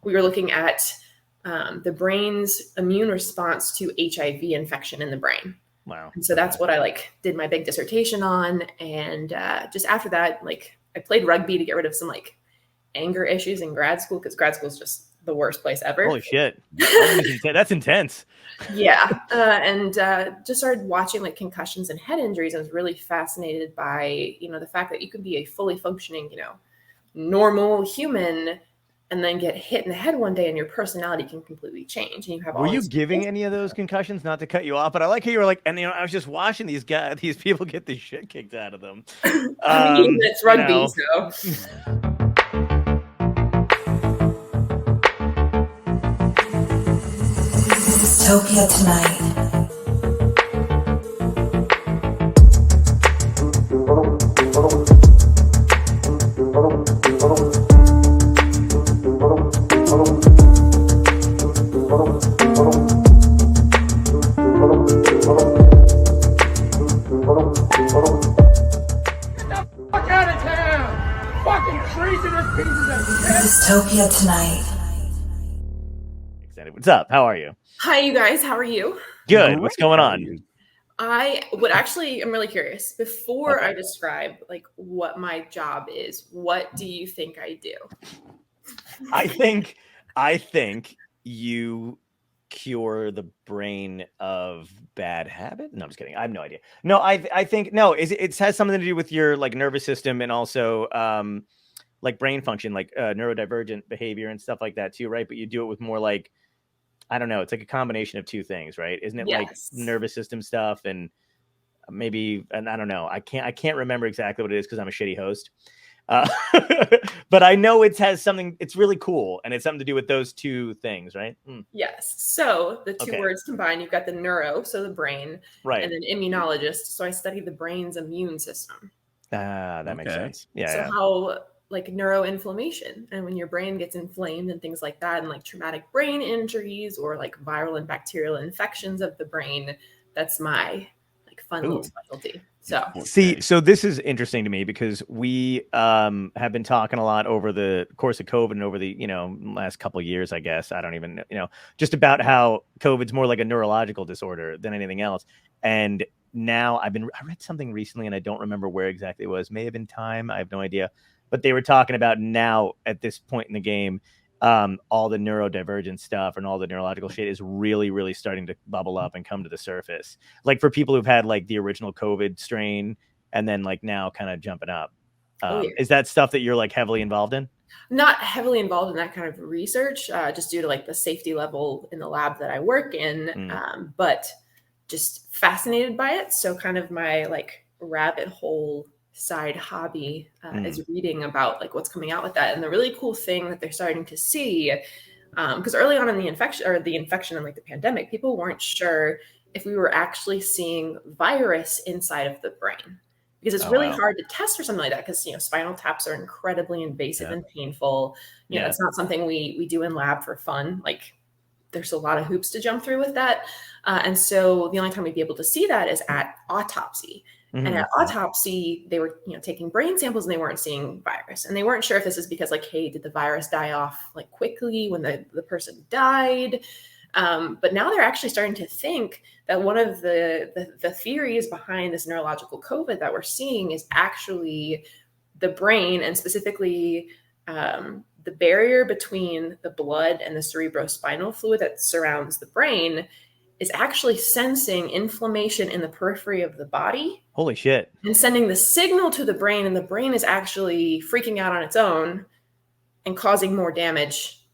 we were looking at the brain's immune response to HIV infection in the brain. Wow. And so that's what I did my big dissertation on. And just after that, I played rugby to get rid of some anger issues in grad school, because grad school is just the worst place ever. Holy shit. That's intense. Yeah. And just started watching concussions and head injuries. I was really fascinated by, the fact that you can be a fully functioning, normal human and then get hit in the head one day and your personality can completely change. And you have Were you giving any of those concussions? Not to cut you off, but I like how you were and I was just watching these people get the shit kicked out of them. I mean, it's rugby, so. Dystopia tonight. Dystopia tonight. What's up? How are you? Hi, you guys. How are you? Good. What's going on? I'm really curious. Before I describe what my job is, what do you think I do? I think you cure the brain of bad habit. No, I'm just kidding. I have no idea. No, I think no. It has something to do with your nervous system and also brain function, neurodivergent behavior and stuff like that too, right? But you do it with more I don't know. It's a combination of two things, right? Isn't it Yes. nervous system stuff and maybe, and I don't know. I can't remember exactly what it is because I'm a shitty host. But I know it has something. It's really cool, and it's something to do with those two things, right? Yes. So the two words combined, you've got the neuro, so the brain, right, and then immunologist. So I study the brain's immune system. That makes sense. Yeah. So how neuroinflammation, and when your brain gets inflamed and things like that, and traumatic brain injuries or viral and bacterial infections of the brain, that's my fun little specialty. So this is interesting to me because we have been talking a lot over the course of COVID and over the last couple of years, I guess. I don't even just about how COVID's more like a neurological disorder than anything else. And now I read something recently and I don't remember where exactly it was. May have been Time. I have no idea. But they were talking about now at this point in the game, all the neurodivergent stuff and all the neurological shit is really, really starting to bubble up and come to the surface. For people who've had the original COVID strain and then now kind of jumping up. Is that stuff that you're heavily involved in? Not heavily involved in that kind of research, just due to the safety level in the lab that I work in, but just fascinated by it. So kind of my rabbit hole side hobby is reading about what's coming out with that. And the really cool thing that they're starting to see, because early on in the infection and the pandemic, people weren't sure if we were actually seeing virus inside of the brain, because it's really hard to test for something like that, because spinal taps are incredibly invasive and painful. It's not something we do in lab for fun. There's a lot of hoops to jump through with that, and so the only time we'd be able to see that is at autopsy. Mm-hmm. And at autopsy, they were, taking brain samples and they weren't seeing virus. And they weren't sure if this is because hey, did the virus die off quickly when the person died? But now they're actually starting to think that one of the theories behind this neurological COVID that we're seeing is actually the brain, and specifically the barrier between the blood and the cerebrospinal fluid that surrounds the brain is actually sensing inflammation in the periphery of the body. Holy shit. And sending the signal to the brain, and the brain is actually freaking out on its own and causing more damage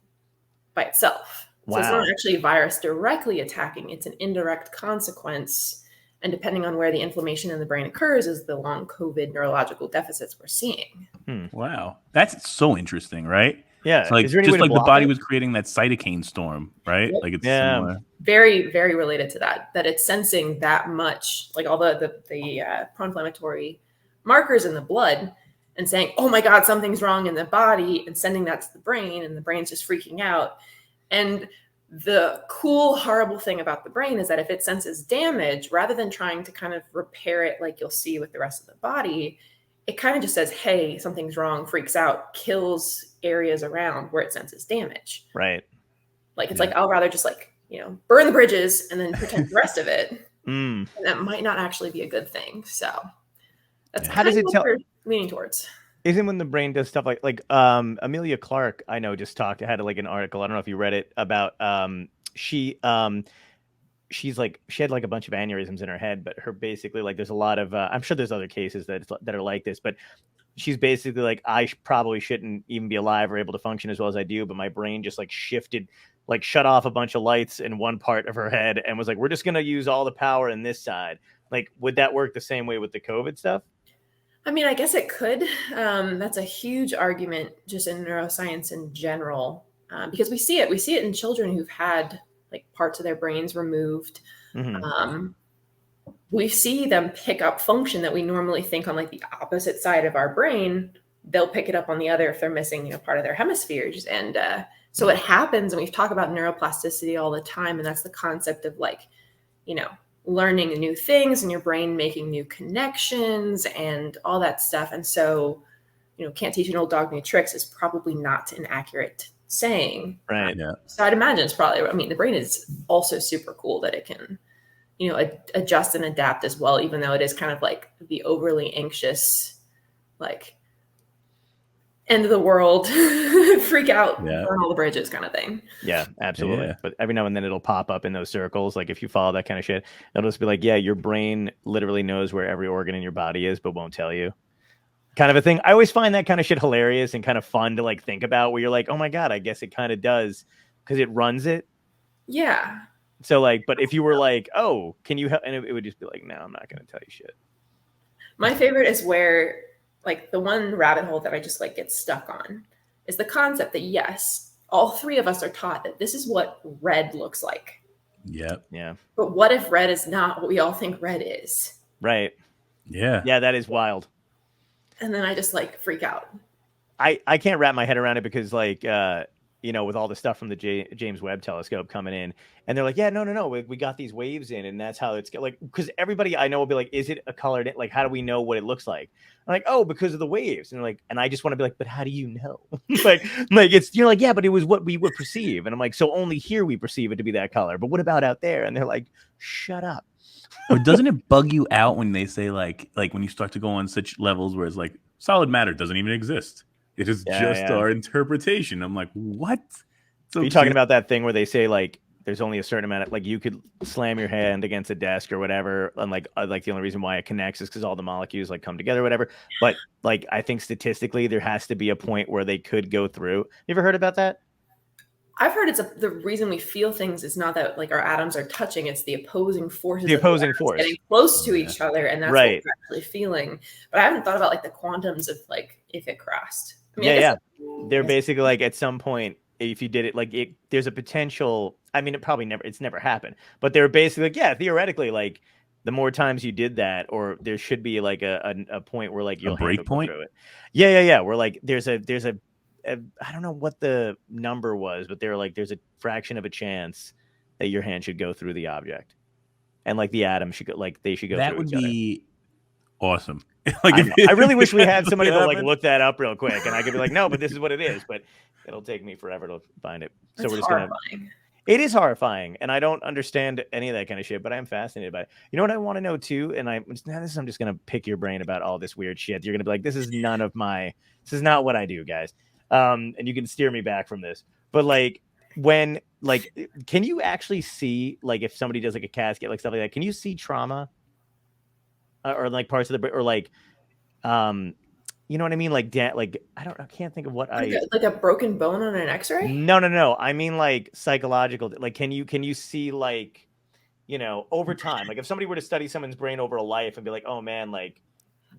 by itself. Wow. So it's not actually a virus directly attacking, it's an indirect consequence. And depending on where the inflammation in the brain occurs is the long COVID neurological deficits we're seeing. Wow. That's so interesting, right? Yeah. So just the body was creating that cytokine storm, right? Yep. It's similar. Very, very related to that it's sensing that much, all the pro-inflammatory markers in the blood, and saying, oh my God, something's wrong in the body, and sending that to the brain, and the brain's just freaking out. And the cool, horrible thing about the brain is that if it senses damage, rather than trying to kind of repair it like you'll see with the rest of the body, it kind of just says, hey, something's wrong, freaks out, kills areas around where it senses damage. Right. Like, it's like, I'll rather just like, burn the bridges and then protect the rest of it. Mm. And that might not actually be a good thing. So that's How does it tell? we're leaning towards. Isn't when the brain does stuff like Amelia Clark, I know, just had like an article, I don't know if you read it, about she's like, she had like a bunch of aneurysms in her head, but her basically like, there's a lot of I'm sure there's other cases that are like this, but she's basically like, I probably shouldn't even be alive or able to function as well as I do, but my brain just like shifted, like shut off a bunch of lights in one part of her head and was like, we're just going to use all the power in this side. Like, would that work the same way with the COVID stuff? I mean, I guess it could. That's a huge argument just in neuroscience in general, because we see it in children who've had like parts of their brains removed. Mm-hmm. We see them pick up function that we normally think on like the opposite side of our brain. They'll pick it up on the other if they're missing, part of their hemispheres. And so it happens, and we talk about neuroplasticity all the time, and that's the concept of like, learning new things and your brain making new connections and all that stuff. And so, can't teach an old dog new tricks is probably not an accurate saying. Right. Yeah. So I'd imagine it's probably, I mean, the brain is also super cool that it can, adjust and adapt as well, even though it is kind of like the overly anxious, like end of the world, freak out, burn all the bridges kind of thing. Yeah, absolutely. Yeah. But every now and then it'll pop up in those circles. Like if you follow that kind of shit, it'll just be like, yeah, your brain literally knows where every organ in your body is, but won't tell you. Kind of a thing. I always find that kind of shit hilarious and kind of fun to like think about, where you're like, oh my God, I guess it kind of does, because it runs it. Yeah. So like, but if you were like, oh, can you help? And it would just be like, no, I'm not going to tell you shit. My favorite is where, like, the one rabbit hole that I just like get stuck on is the concept that, yes, all three of us are taught that this is what red looks like. Yep. Yeah. But what if red is not what we all think red is? Right. Yeah. Yeah, that is wild. And then I just like freak out. I can't wrap my head around it because like, with all the stuff from the James Webb Telescope coming in, and they're like, yeah, no, we got these waves in, and that's how it's like, because everybody I know will be like, is it a colored, like, how do we know what it looks like? I'm like, oh, because of the waves. And like, and I just want to be like, but how do you know? like it's, you're like, yeah, but it was what we would perceive. And I'm like, so only here we perceive it to be that color, but what about out there? And they're like, shut up. But doesn't it bug you out when they say like when you start to go on such levels where it's like solid matter doesn't even exist? It is our interpretation. I'm like, what? Are you talking about that thing where they say like there's only a certain amount of, like, you could slam your hand against a desk or whatever, and like the only reason why it connects is because all the molecules like come together or whatever. But like, I think statistically there has to be a point where they could go through. You ever heard about that? I've heard the reason we feel things is not that like our atoms are touching, it's the opposing forces. The opposing force getting close to each other, and that's right. what we're actually feeling. But I haven't thought about like the quantums of like if it crossed. I mean, yeah. They're basically like, at some point, if you did it, like there's a potential. I mean, it's never happened, but they're basically like, yeah, theoretically, like the more times you did that, or there should be like a point where like you'll break point through it. Yeah. Where like there's a I don't know what the number was, but they're like, there's a fraction of a chance that your hand should go through the object, and like the atom should go, like they should go. That through would each be awesome. Like, I really wish we had somebody to like look that up real quick, and I could be like, no, but this is what it is. But it'll take me forever to find it. So That's we're just horrifying. It is horrifying, and I don't understand any of that kind of shit, but I'm fascinated by it. You know what I want to know too, and I'm just gonna pick your brain about all this weird shit. You're gonna be like, this is not what I do, guys. And you can steer me back from this, but like, when like, can you actually see, like, if somebody does like a casket, like stuff like that, can you see trauma or like parts of the brain, or like, you know what I mean? Like, I can't think of what like a broken bone on an X-ray. No. I mean, like, psychological. Like, can you see, like, over time? Like, if somebody were to study someone's brain over a life and be like, oh man, like.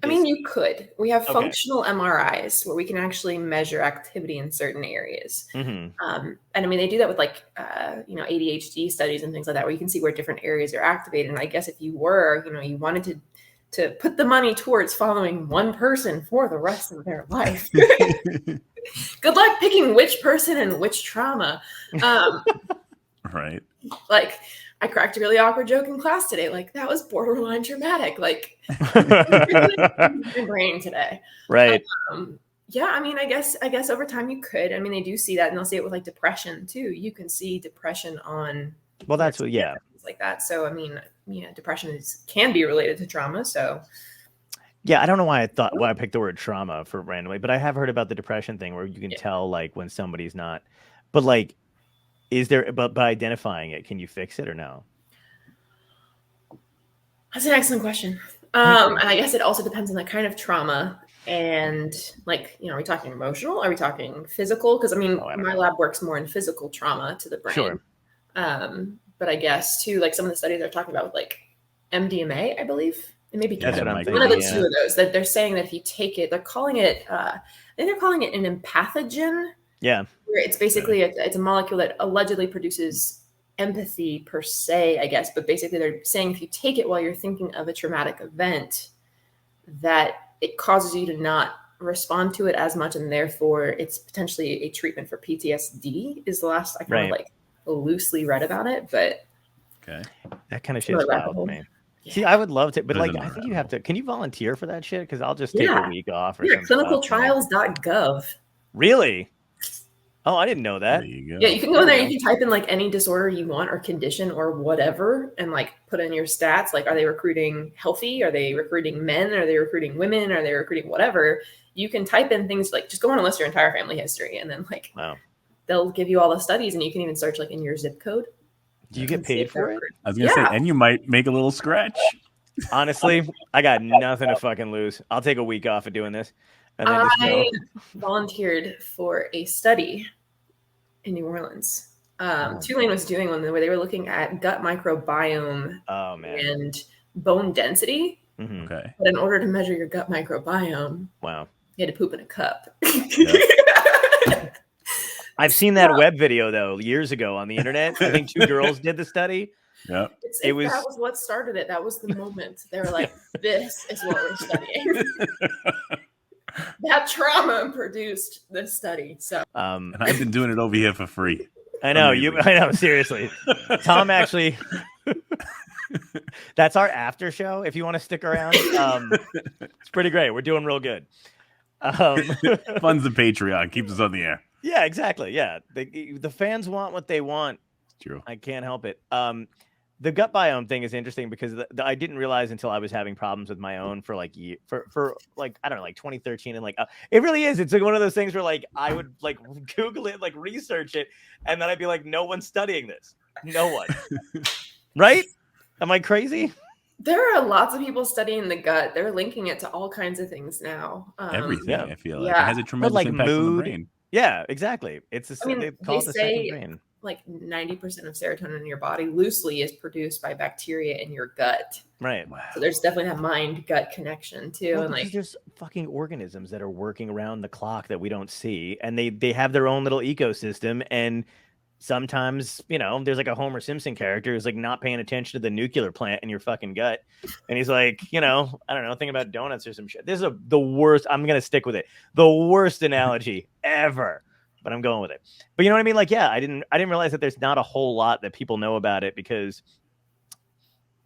I mean, you could. We have functional MRIs where we can actually measure activity in certain areas. Mm-hmm. And I mean, they do that with like, ADHD studies and things like that, where you can see where different areas are activated. And I guess if you were, you wanted to put the money towards following one person for the rest of their life. Good luck picking which person and which trauma. Right. Like, I cracked a really awkward joke in class today. Like, that was borderline traumatic. Like, my brain today. Right. Yeah, I mean, I guess over time you could. I mean, they do see that, and they'll see it with like depression too. You can see depression on. Well, that's what, yeah. Things like that. So, I mean, depression can be related to trauma. So. Yeah, I don't know why I picked the word trauma for randomly, but I have heard about the depression thing where you can tell like when somebody's not. But like, but by identifying it, can you fix it or no? That's an excellent question. And I guess it also depends on the kind of trauma. And like, are we talking emotional? Are we talking physical? Because I mean, my lab works more in physical trauma to the brain. Sure. But I guess too, like some of the studies they're talking about with like MDMA, I believe. It may be That's what I'm one of the two of those that they're saying that if you take it, they're calling it, I think they're calling it an empathogen. Yeah. Where it's basically, it's a molecule that allegedly produces empathy per se, I guess. But basically they're saying if you take it while you're thinking of a traumatic event, that it causes you to not respond to it as much. And therefore it's potentially a treatment for PTSD is the last I kind of like loosely read about it. But that kind of shit's wild to me. Yeah. See, I would love to, but like, I think you have to. Can you volunteer for that shit? Because I'll just take a week off. Or clinicaltrials.gov. Really? Oh, I didn't know that. There you go. Yeah, you can go in there. You can type in like any disorder you want or condition or whatever, and like put in your stats. Like, are they recruiting healthy? Are they recruiting men? Are they recruiting women? Are they recruiting whatever? You can type in things like just go on and list your entire family history, and then like they'll give you all the studies, and you can even search like in your zip code. Do you get paid for it? I was gonna say, and you might make a little scratch. Honestly, I got nothing to fucking lose. I'll take a week off of doing this. And then I volunteered for a study in New Orleans. Tulane was doing one where they were looking at gut microbiome and bone density. Mm-hmm. Okay. But in order to measure your gut microbiome, you had to poop in a cup. I've seen that web video though years ago on the internet. I think 2 girls did the study. Yeah, that was what started it. That was the moment they were like, "This is what we're studying." That trauma produced this study. So, and I've been doing it over here for free. I know I know. Seriously, Tom actually. That's our after show. If you want to stick around, it's pretty great. We're doing real good. Funds the Patreon, keeps us on the air. Yeah, exactly. Yeah, the fans want what they want. It's true. I can't help it. The gut biome thing is interesting because I didn't realize until I was having problems with my own for like I don't know, like 2013, and like it really is. It's like one of those things where like I would like Google it, like research it, and then I'd be like, no one's studying this. No one. Right? Am I crazy? There are lots of people studying the gut. They're linking it to all kinds of things now. Everything, I feel like. It has a tremendous impact on the brain. Yeah, exactly. It's they call it the second brain. Like 90% of serotonin in your body loosely is produced by bacteria in your gut. Right. Wow. So there's definitely that mind-gut connection too. Well, and like there's fucking organisms that are working around the clock that we don't see, and they have their own little ecosystem. And sometimes, there's like a Homer Simpson character who's like not paying attention to the nuclear plant in your fucking gut. And he's like, I don't know, thinking about donuts or some shit. This is the worst. I'm going to stick with it. The worst analogy ever, but I'm going with it. But you know what I mean? Like, yeah, I didn't realize that there's not a whole lot that people know about it because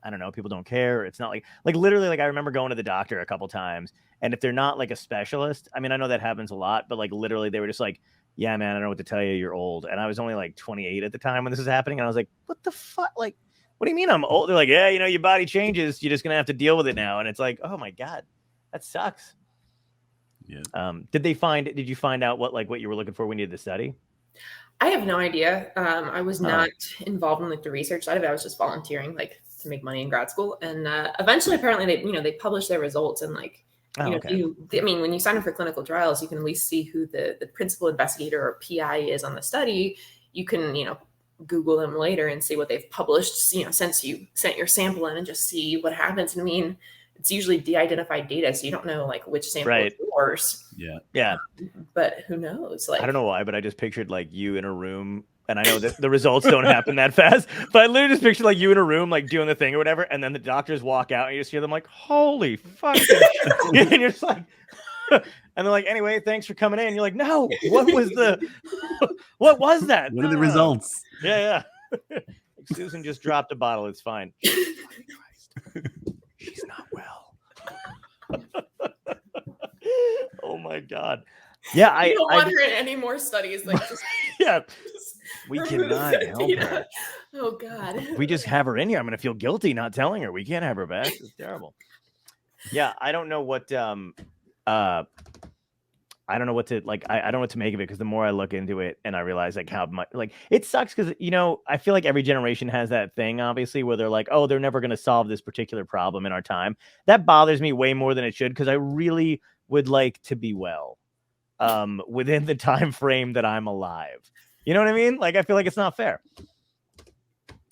I don't know, people don't care. It's not like literally, like I remember going to the doctor a couple times, and if they're not like a specialist, I mean, I know that happens a lot, but like literally they were just like, yeah, man, I don't know what to tell you. You're old. And I was only like 28 at the time when this was happening. And I was like, what the fuck? Like, what do you mean I'm old? They're like, yeah, your body changes. You're just going to have to deal with it now. And it's like, oh my God, that sucks. Yeah. Did you find out what you were looking for when you did the study? I have no idea. I was not involved in like the research side of it. I was just volunteering like to make money in grad school. And eventually, apparently they published their results and like, when you sign up for clinical trials, you can at least see who the principal investigator or PI is on the study. You can, Google them later and see what they've published, since you sent your sample in and just see what happens. I mean, it's usually de-identified data, so you don't know like which sample is yours. Yeah. But who knows? Like, I don't know why, but I just pictured like you in a room. And I know that the results don't happen that fast, but I literally just picture like you in a room, like doing the thing or whatever. And then the doctors walk out and you just hear them like, holy fuck. And you're just like, and they're like, anyway, thanks for coming in. You're like, no, what was that? What are the results? Yeah. Like, Susan just dropped a bottle. It's fine. She's not well. Oh my God. Yeah, I don't want her in any more studies. Like, just, yeah, we cannot help her. Oh God. If we just have her in here, I'm gonna feel guilty not telling her. We can't have her back. It's terrible. Yeah, I don't know what I don't know what to like. I don't know what to make of it, because the more I look into it and I realize like how much, like, it sucks, because I feel like every generation has that thing, obviously, where they're like, oh, they're never going to solve this particular problem in our time. That bothers me way more than it should, because I really would like to be well within the time frame that I'm alive. You know what I mean? Like, I feel like it's not fair.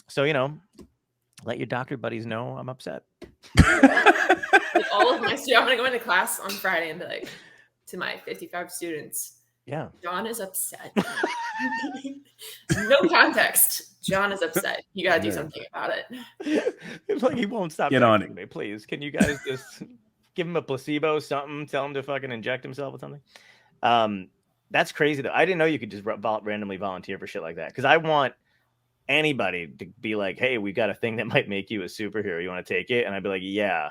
So, let your doctor buddies know I'm upset. Like, all of my students, I'm going to go into class on Friday and be like, to my 55 students, yeah, John is upset. No context. John is upset. You got to do something about it. It's like he won't stop texting me. Please, can you guys just give him a placebo, something? Tell him to fucking inject himself with something. That's crazy though. I didn't know you could just randomly volunteer for shit like that, because I want anybody to be like, hey, we got a thing that might make you a superhero. You want to take it? And I'd be like, yeah,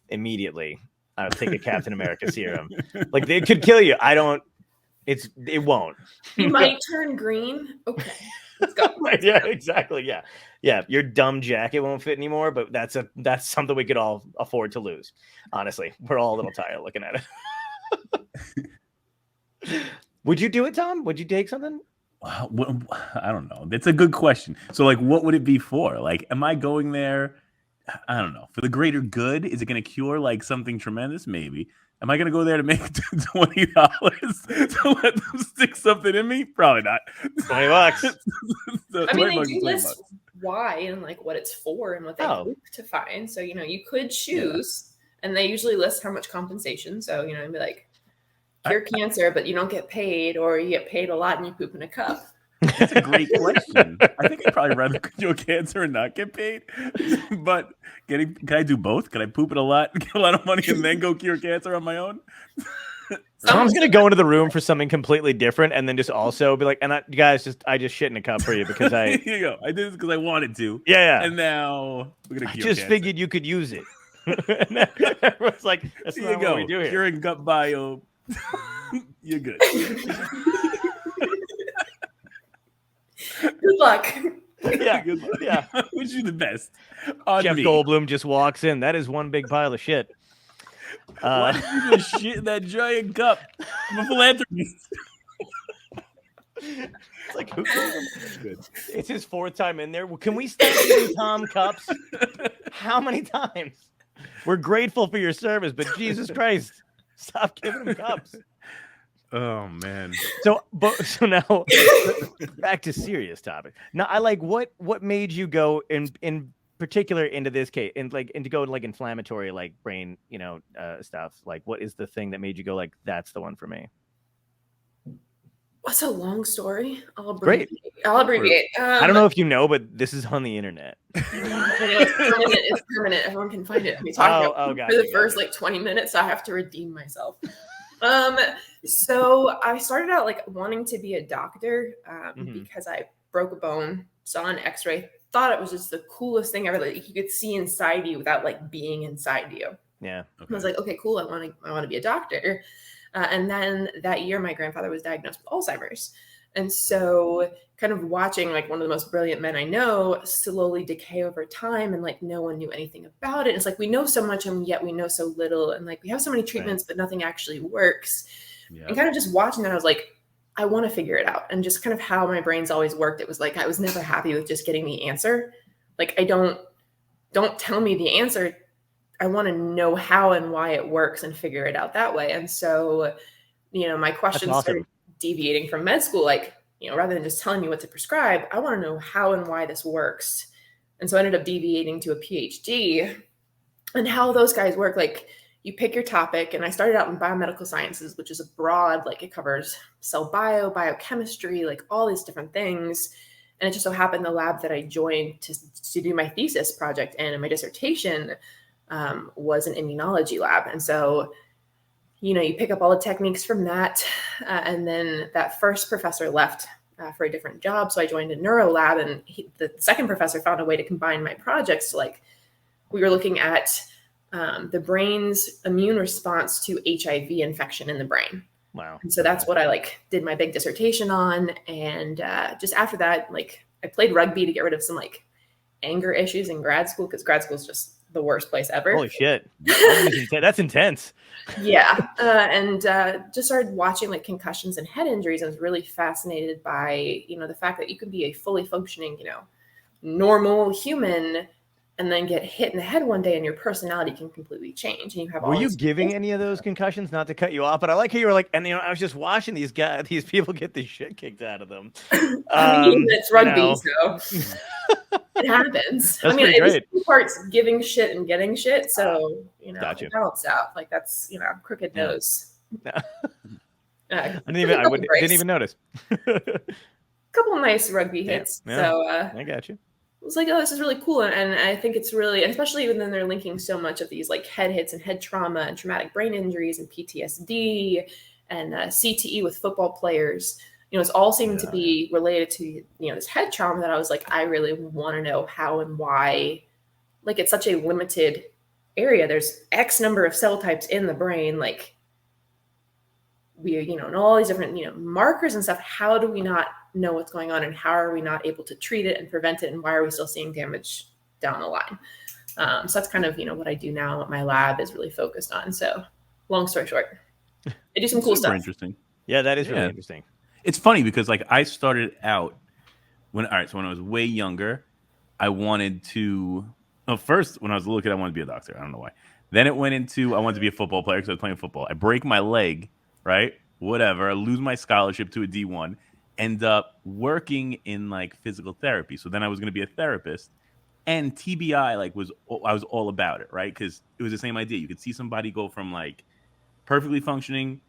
immediately. I'll take a Captain America serum. Like, they could kill you. It won't. You might turn green. Okay, let's go. Yeah, exactly. Yeah. Your dumb jacket won't fit anymore, but that's something we could all afford to lose. Honestly, we're all a little tired looking at it. Would you do it, Tom? Would you take something? I don't know. That's a good question. So, like, what would it be for? Like, am I going there? I don't know. For the greater good? Is it going to cure like something tremendous? Maybe. Am I going to go there to make $20 to let them stick something in me? Probably not. $20. I mean, they do list why and like what it's for and what they hope to find. So, you could choose, and they usually list how much compensation. So, it'd be like, cure cancer, but you don't get paid, or you get paid a lot and you poop in a cup. That's a great question. I think I'd probably rather cure cancer and not get paid. But can I do both? Can I poop it a lot, get a lot of money, and then go cure cancer on my own? Tom's gonna go into the room for something completely different, and then just also be like, "And I just shit in a cup for you because I." Here you go. I did this because I wanted to. Yeah. And now we're gonna. I just figured you could use it. It's like, that's not what we do here. Curing gut bio. You're good. Good luck. Yeah, good luck. Yeah. I wish you the best. Jeff Goldblum just walks in. That is one big pile of shit. Why did you just shit in that giant cup? I'm a philanthropist. It's like, it's his fourth time in there. Can we stop giving Tom cups? How many times? We're grateful for your service, but Jesus Christ, stop giving him cups. Oh man. So now back to serious topic. Now, I like what made you go in particular into this case and to go like inflammatory, like brain, stuff. Like, what is the thing that made you go like, that's the one for me? What's a long story? I'll abbreviate. I don't know if you know, but this is on the internet. It's permanent. Everyone can find it. For the first 20 minutes, I have to redeem myself. So I started out like wanting to be a doctor because I broke a bone, saw an X-ray, thought it was just the coolest thing ever. Like, you could see inside you without like being inside you. Yeah. Okay. I was like, okay, cool. I want to be a doctor. And then that year, my grandfather was diagnosed with Alzheimer's. And so kind of watching like one of the most brilliant men I know slowly decay over time, and like no one knew anything about it. It's like, we know so much and yet we know so little. And like, we have so many treatments, but nothing actually works. Yeah. And kind of just watching that, I was like, I want to figure it out. And just kind of how my brain's always worked. It was like, I was never happy with just getting the answer. Like, don't tell me the answer. I want to know how and why it works and figure it out that way. And so, my questions started deviating from med school. Like, rather than just telling me what to prescribe, I want to know how and why this works. And so I ended up deviating to a PhD, and how those guys work. Like, you pick your topic, and I started out in biomedical sciences, which is a broad, like, it covers cell biochemistry, like all these different things. And it just so happened the lab that I joined to do my thesis project and my dissertation was an immunology lab. And so, you pick up all the techniques from that. And then that first professor left for a different job. So I joined a neuro lab, and the second professor found a way to combine my projects. So like we were looking at the brain's immune response to HIV infection in the brain. Wow. And so that's what I like did my big dissertation on. And just after that, like I played rugby to get rid of some like anger issues in grad school, because grad school is just the worst place ever. Holy shit. That's intense. Yeah. And just started watching like concussions and head injuries. I was really fascinated by, you know, the fact that you can be a fully functioning, you know, normal human and then get hit in the head one day and your personality can completely change. And you have Were you giving any of those concussions? Not to cut you off, but I like how you were like, and you know, I was just watching these people get the shit kicked out of them. I mean, it's rugby, so it happens. That's I mean, great. it's two parts giving shit and getting shit. So, you know, Gotcha. it balanced out. Like that's, you know, crooked nose. I didn't even notice. Couple nice rugby hits. Yeah. So I got you. It was like, oh, this is really cool. And I think it's really, especially when they're linking so much of these like head hits and head trauma and traumatic brain injuries and PTSD and CTE with football players, you know, it's all seeming to be related to, you know, this head trauma that I was like, I really want to know how and why, like it's such a limited area. There's X number of cell types in the brain. Like we, you know, and all these different, you know, markers and stuff. How do we not know what's going on, and how are we not able to treat it and prevent it, and why are we still seeing damage down the line? So that's kind of, you know, what I do now. What my lab is really focused on. So long story short, I do some cool stuff. Interesting. Yeah, that is really interesting. It's funny because like I started out when I was way younger, I wanted to, first when I was a little kid, I wanted to be a doctor. I don't know why. Then it went into, I wanted to be a football player because I was playing football. I break my leg, right? Whatever. I lose my scholarship to a D1. End up working in like physical therapy. So then I was going to be a therapist, and TBI I was all about it, right? Because it was the same idea. You could see somebody go from like perfectly functioning,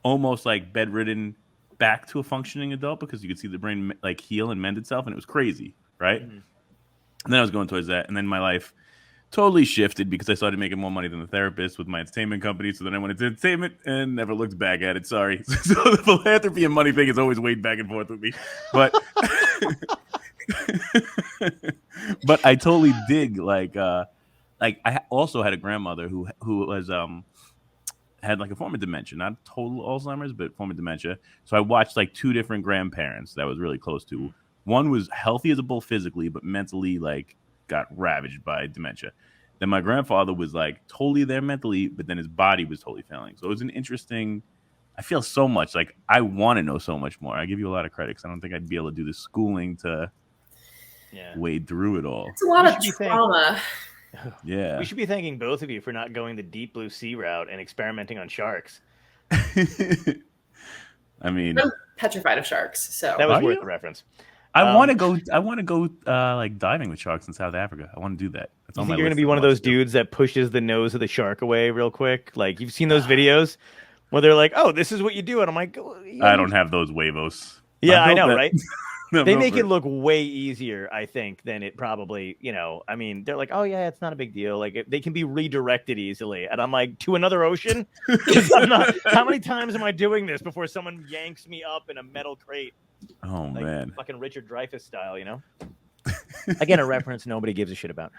almost like bedridden, back to a functioning adult, because you could see the brain like heal and mend itself, and it was crazy, right? Mm-hmm. And then I was going towards that, and then my life totally shifted because I started making more money than the therapist with my entertainment company. So then I went into entertainment and never looked back at it. Sorry. So the philanthropy and money thing is always weighed back and forth with me. But but I totally dig like I also had a grandmother who was had like a form of dementia, not total Alzheimer's, but form of dementia. So I watched like two different grandparents that I was really close to. One was healthy as a bull physically, but mentally like got ravaged by dementia. Then my grandfather was like totally there mentally, but then his body was totally failing. So it was an interesting, I feel so much like I want to know so much more. I give you a lot of credit because I don't think I'd be able to do the schooling to wade through it all. It's a lot of trauma. Yeah. We should be thanking both of you for not going the deep blue sea route and experimenting on sharks. I mean, I'm petrified of sharks. So that was worth the reference. I want to go like diving with sharks in South Africa. I want to do that. That's you think you're going to be one of those dudes that pushes the nose of the shark away real quick? Like you've seen those videos where they're like, "Oh, this is what you do," and I'm like, I don't have those huevos. Yeah, I know, right? They make it look way easier, I think, than it probably, you know. I mean, they're like, "Oh yeah, it's not a big deal." Like they can be redirected easily, and I'm like, to another ocean? I'm not. How many times am I doing this before someone yanks me up in a metal crate? Oh like, man, fucking Richard Dreyfuss style, you know. Again, a reference nobody gives a shit about.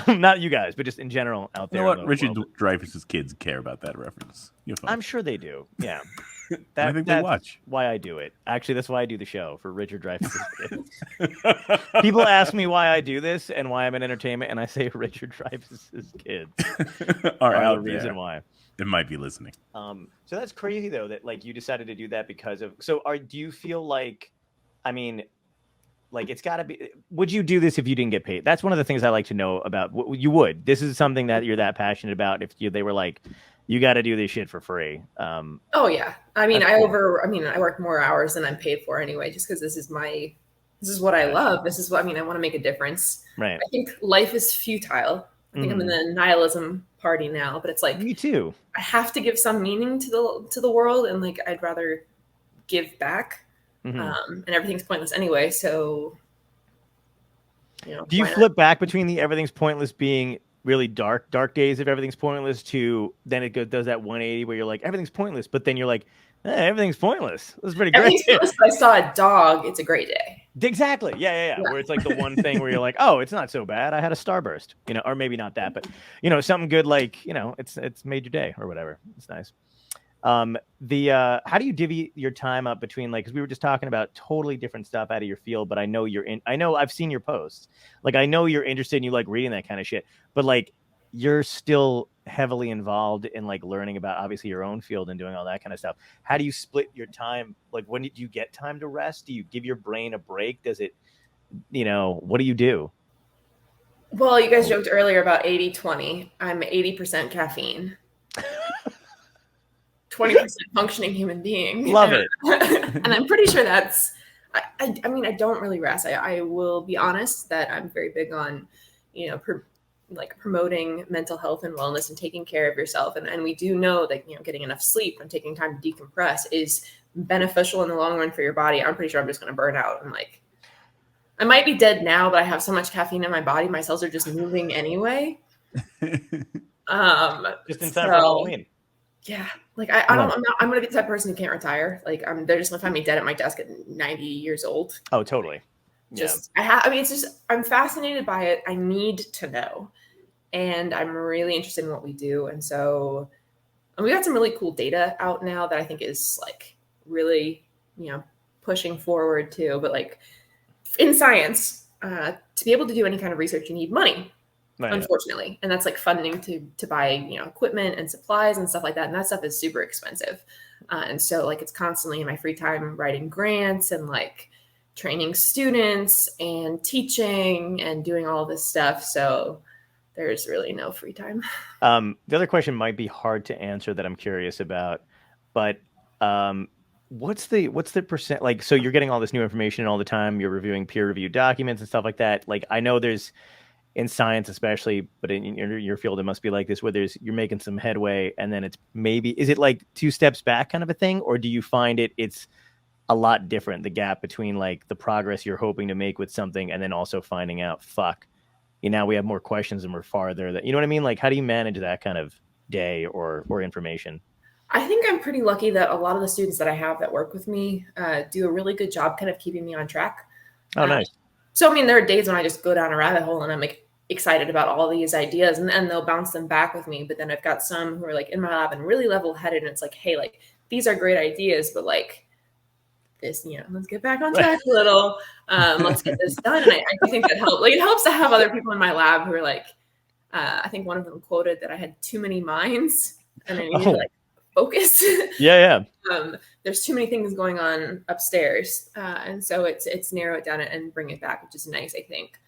Not you guys, but just in general out there. You know what? Richard Dreyfuss's kids care about that reference. I'm sure they do. Yeah. I think they watch. Why I do it. Actually, that's why I do the show, for Richard Dreyfuss's kids. People ask me why I do this and why I'm in entertainment, and I say Richard Dreyfuss's kids are the reason why. It might be listening. So that's crazy though that like you decided to do that because of. So do you feel like, I mean, like it's got to be. Would you do this if you didn't get paid? That's one of the things I like to know about. You would. This is something that you're that passionate about. If they were like, you got to do this shit for free. Oh yeah. I mean, I work more hours than I'm paid for anyway, just because this is what I love. This is what, I want to make a difference. Right. I think life is futile. I think I'm in the nihilism party now, but it's like, me too. I have to give some meaning to the world. And like, I'd rather give back. And everything's pointless anyway. So, do you flip back between the everything's pointless being really dark days of everything's pointless to then it does that 180 where you're like everything's pointless, but then you're like everything's pointless. This is pretty Everything's great. pointless, but I saw a dog. It's a great day. Exactly. Yeah. Where it's like the one thing where you're like, oh, it's not so bad. I had a starburst, or maybe not that, but something good like, it's made your day or whatever. It's nice. How do you divvy your time up between, like, because we were just talking about totally different stuff out of your field, but I know I've seen your posts. Like, I know you're interested and you like reading that kind of shit, but like, you're still heavily involved in like learning about obviously your own field and doing all that kind of stuff. How do you split your time? Like, when do you get time to rest? Do you give your brain a break? Does it, what do you do? Well, you guys joked earlier about 80-20. I'm 80% caffeine. 20% functioning human being. Love it. And I'm pretty sure that's, I mean, I don't really rest. I will be honest that I'm very big on, promoting mental health and wellness and taking care of yourself. And we do know that, getting enough sleep and taking time to decompress is beneficial in the long run for your body. I'm pretty sure I'm just going to burn out. And like, I might be dead now, but I have so much caffeine in my body. My cells are just moving anyway. Just in time for Halloween. Yeah. Like I'm going to be the type of person who can't retire. Like they're just going to find me dead at my desk at 90 years old. Oh, totally. It's just, I'm fascinated by it. I need to know. And I'm really interested in what we do. And so we got some really cool data out now that I think is like really, pushing forward too. But like in science, to be able to do any kind of research, you need money. Right. Unfortunately. And that's like funding to buy, equipment and supplies and stuff like that. And that stuff is super expensive. And so like, it's constantly in my free time writing grants and like training students and teaching and doing all this stuff. So there's really no free time. The other question might be hard to answer that I'm curious about, but what's the percent, like, so you're getting all this new information all the time, you're reviewing peer-reviewed documents and stuff like that. Like, I know there's, in science especially, but in your field, it must be like this, where you're making some headway and then is it like 2 steps back kind of a thing? Or do you find it's a lot different, the gap between like the progress you're hoping to make with something and then also finding out, now we have more questions and we're farther, that, you know what I mean? Like, how do you manage that kind of day or information? I think I'm pretty lucky that a lot of the students that I have that work with me do a really good job kind of keeping me on track. Oh, nice. So, I mean, there are days when I just go down a rabbit hole and I'm like excited about all these ideas and they'll bounce them back with me. But then I've got some who are like in my lab and really level headed. And it's like, hey, like, these are great ideas, but like this, let's get back on track a little. Let's get this done. And I think that helps. Like, it helps to have other people in my lab who are like, I think one of them quoted that I had too many minds and I needed to like focus. Yeah. There's too many things going on upstairs. And so it's narrow it down and bring it back, which is nice, I think.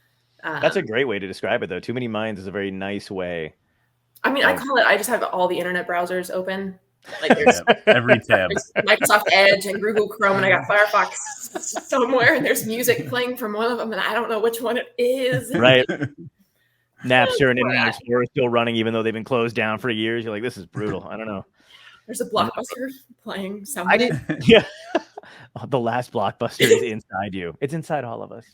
That's a great way to describe it, though. Too many minds is a very nice way. I mean, I call it, I just have all the internet browsers open. Like there's every tab. There's Microsoft Edge and Google Chrome, and I got Firefox somewhere, and there's music playing from one of them, and I don't know which one it is. Right. Napster and Internet Explorer still running, even though they've been closed down for years. You're like, this is brutal. I don't know. There's a Blockbuster playing somewhere. Yeah. The last Blockbuster is inside you. It's inside all of us.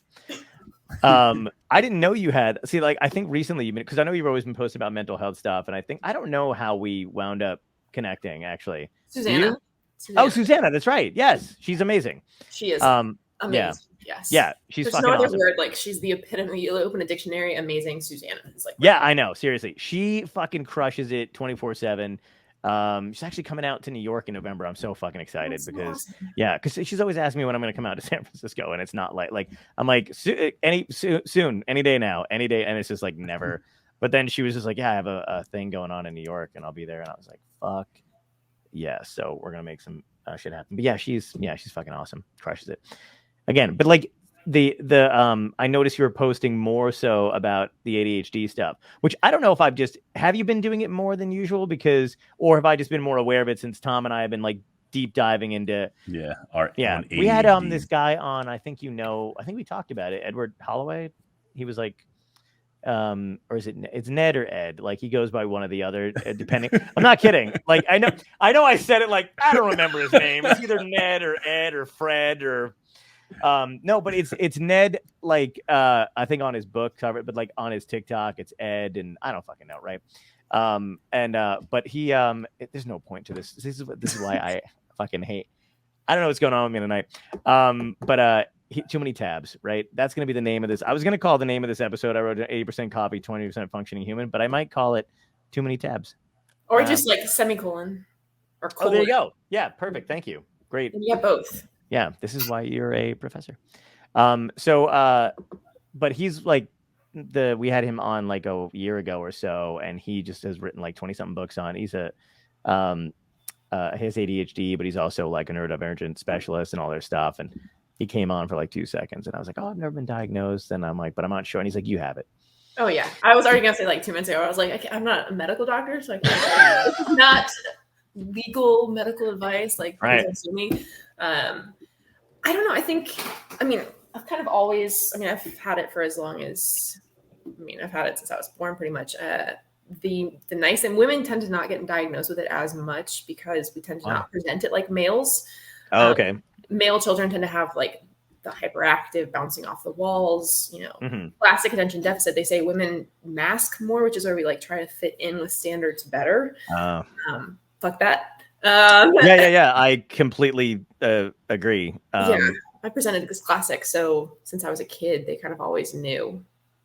I didn't know you had, I think recently because I know you've always been posting about mental health stuff, and I don't know how we wound up connecting, actually. Susanna. Oh, Susanna, that's right. Yes, she's amazing. She is amazing. Yes. Yeah, she's There's fucking no other awesome. word, like she's the epitome. You open a dictionary, amazing Susanna. It's like, yeah, I know. Seriously, she fucking crushes it 24/7. She's actually coming out to New York in November. I'm so fucking excited because she's always asking me when I'm going to come out to San Francisco, and it's not like I'm like soon, any day now, any day, and it's just like never. But then she was just like, yeah, I have a thing going on in New York, and I'll be there, and I was like, fuck yeah. So we're gonna make some shit happen. But yeah, she's fucking awesome, crushes it again. But like the I noticed you were posting more so about the ADHD stuff, which I don't know if have you been doing it more than usual or have I just been more aware of it since Tom and I have been like deep diving into we had this guy on, I think we talked about it, Edward Holloway. He was like or is it's Ned or Ed, like he goes by one or the other depending. I'm not kidding, like I know I said it like I don't remember his name. It's either Ned or Ed or Fred or no, but it's Ned, like I think on his book cover, but like on his TikTok it's Ed, and I don't fucking know, right? But he there's no point to this. This is why I fucking hate. I don't know what's going on with me tonight. But too many tabs, right? That's going to be the name of this. I was going to call the name of this episode. I wrote 80% copy, 20% functioning human, but I might call it too many tabs. Or just like semicolon or colon. Oh, there you go. Yeah, perfect. Thank you. Great. And you have both. Yeah, this is why you're a professor. But he's like we had him on like a year ago or so, and he just has written like 20-something books on. He's he has ADHD, but he's also like a neurodivergent specialist and all their stuff. And he came on for like 2 seconds, and I was like, "Oh, I've never been diagnosed." And I'm like, "But I'm not sure." And he's like, "You have it." Oh yeah, I was already gonna say like 2 minutes ago. I was like, I'm not a medical doctor, so I can't. This is not legal medical advice. Like, right. Assuming. I don't know. I've kind of always. I've had it for as long as. I've had it since I was born, pretty much. The nice and women tend to not get diagnosed with it as much because we tend to not present it like males. Oh, okay. Male children tend to have like the hyperactive, bouncing off the walls, classic attention deficit. They say women mask more, which is where we like try to fit in with standards better. Fuck that. Yeah. I completely agree. Yeah, I presented this classic. So since I was a kid, they kind of always knew.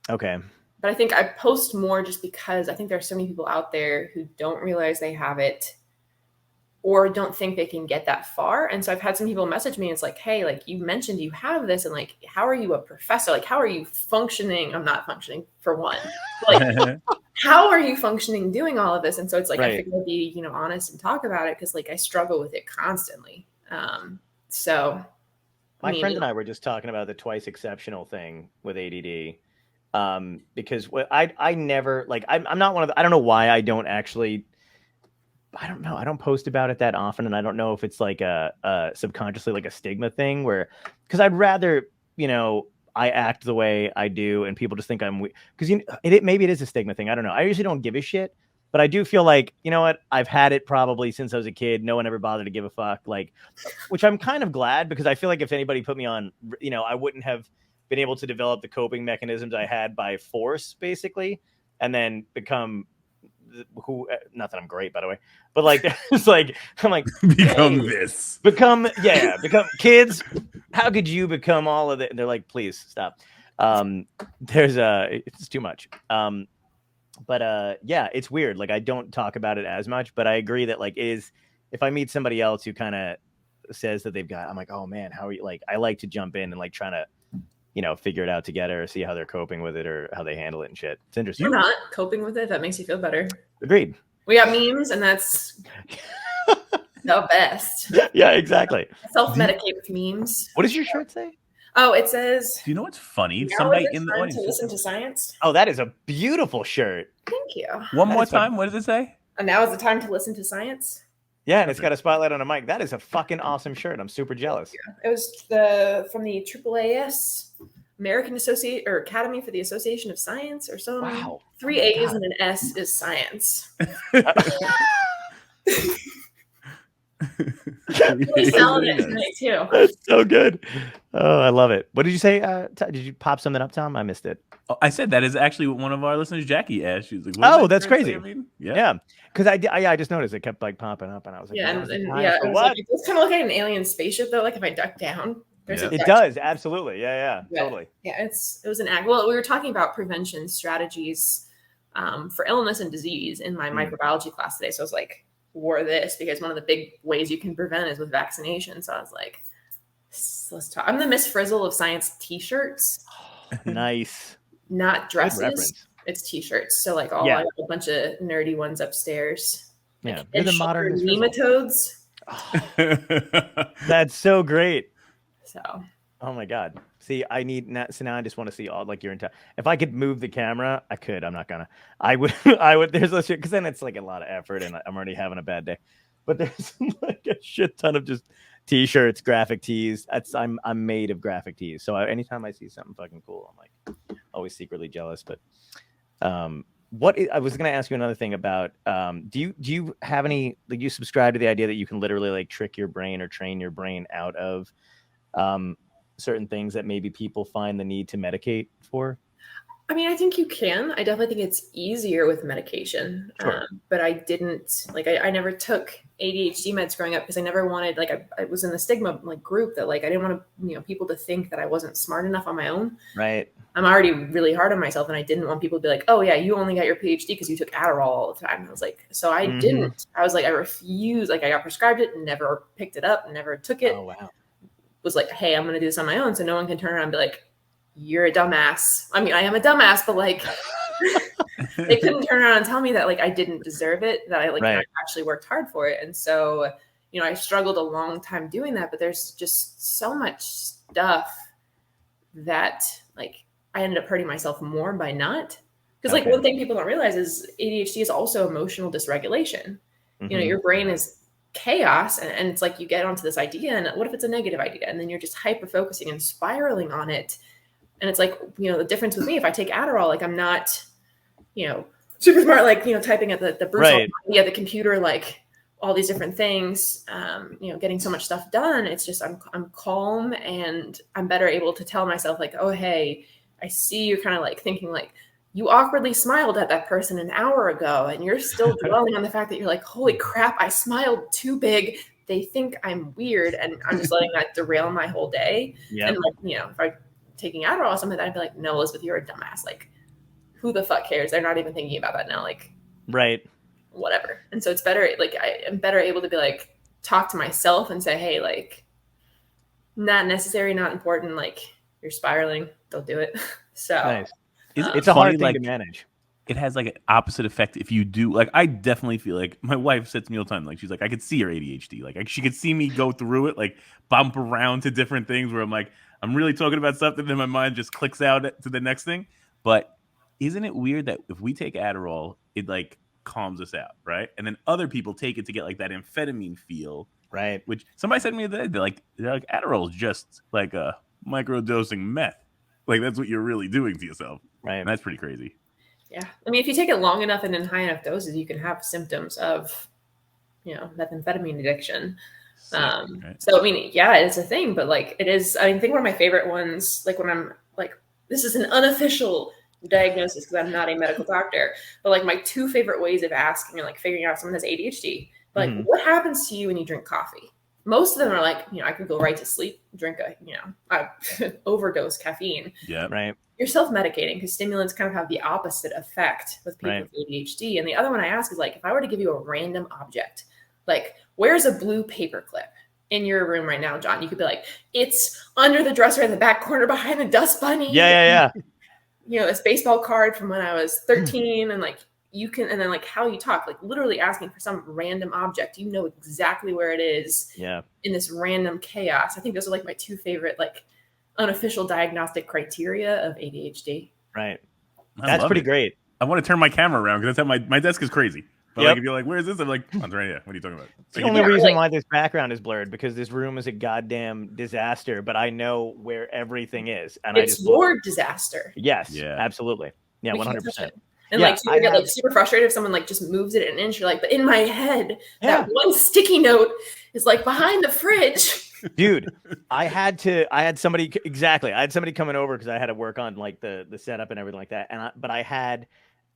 Okay. But I think I post more just because I think there are so many people out there who don't realize they have it or don't think they can get that far. And so I've had some people message me and it's like, hey, like you mentioned you have this, and like, how are you a professor? Like, how are you functioning? I'm not functioning for one. Like, how are you functioning doing all of this? And so it's like, I figured I'd be, honest and talk about it because like I struggle with it constantly. So my friend and I were just talking about the twice exceptional thing with ADD. Because I never like, I'm not one of the, I don't know why I don't actually, I don't know. I don't post about it that often. And I don't know if it's like a subconsciously like a stigma thing where, because I'd rather, I act the way I do and people just think I'm weak. Because maybe it is a stigma thing. I don't know. I usually don't give a shit, but I do feel like, you know what? I've had it probably since I was a kid. No one ever bothered to give a fuck. Like, which I'm kind of glad because I feel like if anybody put me on, I wouldn't have been able to develop the coping mechanisms I had by force, basically, and then become not that I'm great, by the way, but like it's like I'm like become kids. How could you become all of it? And they're like, please stop. It's too much. But it's weird. Like I don't talk about it as much, but I agree that like if I meet somebody else who kind of says that they've got, I'm like, oh man, how are you? Like I like to jump in and like trying to figure it out together or see how they're coping with it or how they handle it and shit. It's interesting. You're not coping with it. That makes you feel better. Agreed. We got memes and that's the best. Yeah, exactly. Self-medicate with memes. What does your shirt say? Oh, it says. Do you know what's funny? Somebody in the audience to listen to science. Oh, that is a beautiful shirt. Thank you. One more time. What does it say? And now is the time to listen to science. Yeah, and it's got a spotlight on a mic. That is a fucking awesome shirt. I'm super jealous. Yeah. It was from the AAAS, American Academy for the Association of Science, or so. Wow. 3 A's and an S is science. Really selling it tonight too. That's so good. Oh, I love it. What did you say? Did you pop something up, Tom? I missed it. Oh, I said that is actually what one of our listeners, Jackie, asked. She's like, "Oh, that's crazy." Yeah. Because I just noticed it kept like popping up, and I was like, it does kind of look like an alien spaceship though. Like if I duck down, it does absolutely. Yeah, totally. Yeah, it was an well, we were talking about prevention strategies for illness and disease in my microbiology class today. So I was like, wore this because one of the big ways you can prevent is with vaccination. So I was like, let's talk. I'm the Miss Frizzle of science t-shirts. Nice. Not dresses. It's t-shirts. So like I got a bunch of nerdy ones upstairs. Yeah. You're the modern nematodes. Oh, that's so great. So. Oh my God. See, so now I just want to see all like your entire, if I could move the camera, I could, I'm not gonna, I would, there's a shit, because then it's like a lot of effort and I'm already having a bad day, but there's like a shit ton of just t-shirts, graphic tees. I'm made of graphic tees. So anytime I see something fucking cool, I'm like always secretly jealous. But I was going to ask you another thing about, do you have any, like you subscribe to the idea that you can literally like trick your brain or train your brain out of, certain things that maybe people find the need to medicate for? I mean, I think you can. I definitely think it's easier with medication. Sure. But I didn't like. I never took ADHD meds growing up because I never wanted. Like, I was in the stigma like group that like I didn't want to people to think that I wasn't smart enough on my own. Right. I'm already really hard on myself, and I didn't want people to be like, "Oh yeah, you only got your PhD because you took Adderall all the time." And I was like, so I didn't. I was like, I refused. Like, I got prescribed it, never picked it up, never took it. Oh wow. Was like, hey, I'm going to do this on my own, so no one can turn around and be like, you're a dumbass. I mean, I am a dumbass, but like, they couldn't turn around and tell me that like I didn't deserve it, that I like I actually worked hard for it, and so I struggled a long time doing that. But there's just so much stuff that like I ended up hurting myself more by not. Because like one thing people don't realize is ADHD is also emotional dysregulation. Your brain is chaos, and it's like you get onto this idea, and what if it's a negative idea, and then you're just hyper focusing and spiraling on it. And it's like, the difference with me, if I take Adderall, like I'm not, super smart, like, typing at the Bruce at the computer, like all these different things, getting so much stuff done. It's just, I'm calm, and I'm better able to tell myself like, oh, hey, I see you're kind of like thinking like, you awkwardly smiled at that person an hour ago, and you're still dwelling on the fact that you're like, holy crap, I smiled too big. They think I'm weird, and I'm just letting that derail my whole day. And like, if I taking Adderall or something, I'd be like, no, Elizabeth, you're a dumbass. Like, who the fuck cares? They're not even thinking about that now. Like, whatever. And so it's better. Like, I am better able to be like, talk to myself and say, hey, like, not necessary, not important. Like, you're spiraling. Don't do it. So nice. It's a hard thing to manage. It has like an opposite effect if you do. Like, I definitely feel like my wife said to me all the time, like, she's like, I could see her ADHD. Like she could see me go through it, like bump around to different things where I'm like, I'm really talking about something, then my mind just clicks out to the next thing. But isn't it weird that if we take Adderall, it like calms us out, right? And then other people take it to get like that amphetamine feel, right? Which somebody said to me the other day, they're like Adderall is just like a microdosing meth. Like that's what you're really doing to yourself, right? And that's pretty crazy. Yeah, I mean, if you take it long enough and in high enough doses, you can have symptoms of, methamphetamine addiction. Right. So, I mean, yeah, it's a thing, but like it is, I think one of my favorite ones, like when I'm like, this is an unofficial diagnosis because I'm not a medical doctor, but like my two favorite ways of asking or like figuring out if someone has ADHD, but like what happens to you when you drink coffee? Most of them are like, I could go right to sleep, drink I overdose caffeine. Yeah. Right. You're self-medicating because stimulants kind of have the opposite effect with people with ADHD. And the other one I ask is like, if I were to give you a random object, like where's a blue paperclip in your room right now, John? You could be like, it's under the dresser in the back corner behind the dust bunny. Yeah. This baseball card from when I was 13 and like, you can, and then like how you talk, like literally asking for some random object, exactly where it is in this random chaos. I think those are like my two favorite, like unofficial diagnostic criteria of ADHD. Right. That's pretty great. I want to turn my camera around because that's how my desk is crazy. But like if you're like, where is this? I'm like, oh, it's right here. What are you talking about? It's the only reason why this background is blurred because this room is a goddamn disaster, but I know where everything is. And it's your disaster. Yes. Yeah. Absolutely. Yeah, 100%. And like you get like super frustrated if someone like just moves it an inch. You're like, but in my head, that one sticky note is like behind the fridge. Dude, I had somebody coming over because I had to work on like the setup and everything like that. But I had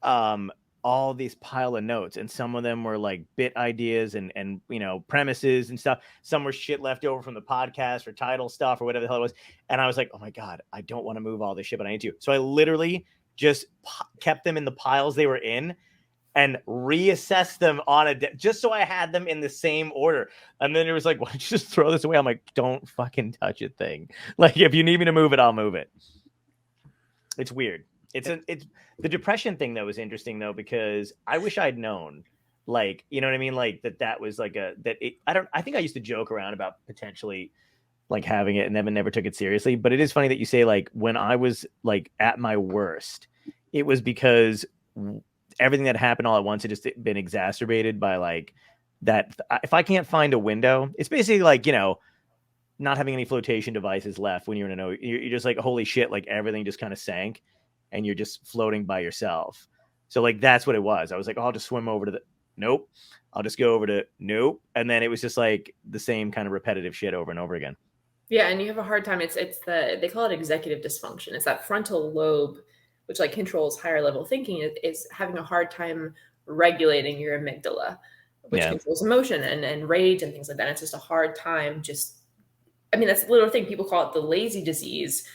all these pile of notes, and some of them were like bit ideas and premises and stuff. Some were shit left over from the podcast or title stuff or whatever the hell it was. And I was like, oh my God, I don't want to move all this shit, but I need to. So I literally just kept them in the piles they were in and reassessed them on just so I had them in the same order. And then it was like, why don't you just throw this away? I'm like, don't fucking touch a thing. Like, if you need me to move it, I'll move it. It's weird. It's the depression thing that was interesting though, because I wish I'd known, like, you know what I mean? Like that was like I think I used to joke around about potentially like having it and then never took it seriously. But it is funny that you say like when I was like at my worst, it was because everything that happened all at once had just been exacerbated by like that. If I can't find a window, it's basically like, not having any flotation devices left when you're in you're just like, holy shit, like everything just kind of sank and you're just floating by yourself. So like, that's what it was. I was like, oh, I'll just swim over to nope. I'll just go over to nope. And then it was just like the same kind of repetitive shit over and over again. Yeah. And you have a hard time. They call it executive dysfunction. It's that frontal lobe which like controls higher level thinking, is having a hard time regulating your amygdala, which controls emotion and rage and things like that. And it's just a hard time. I mean, that's a little thing. People call it the lazy disease,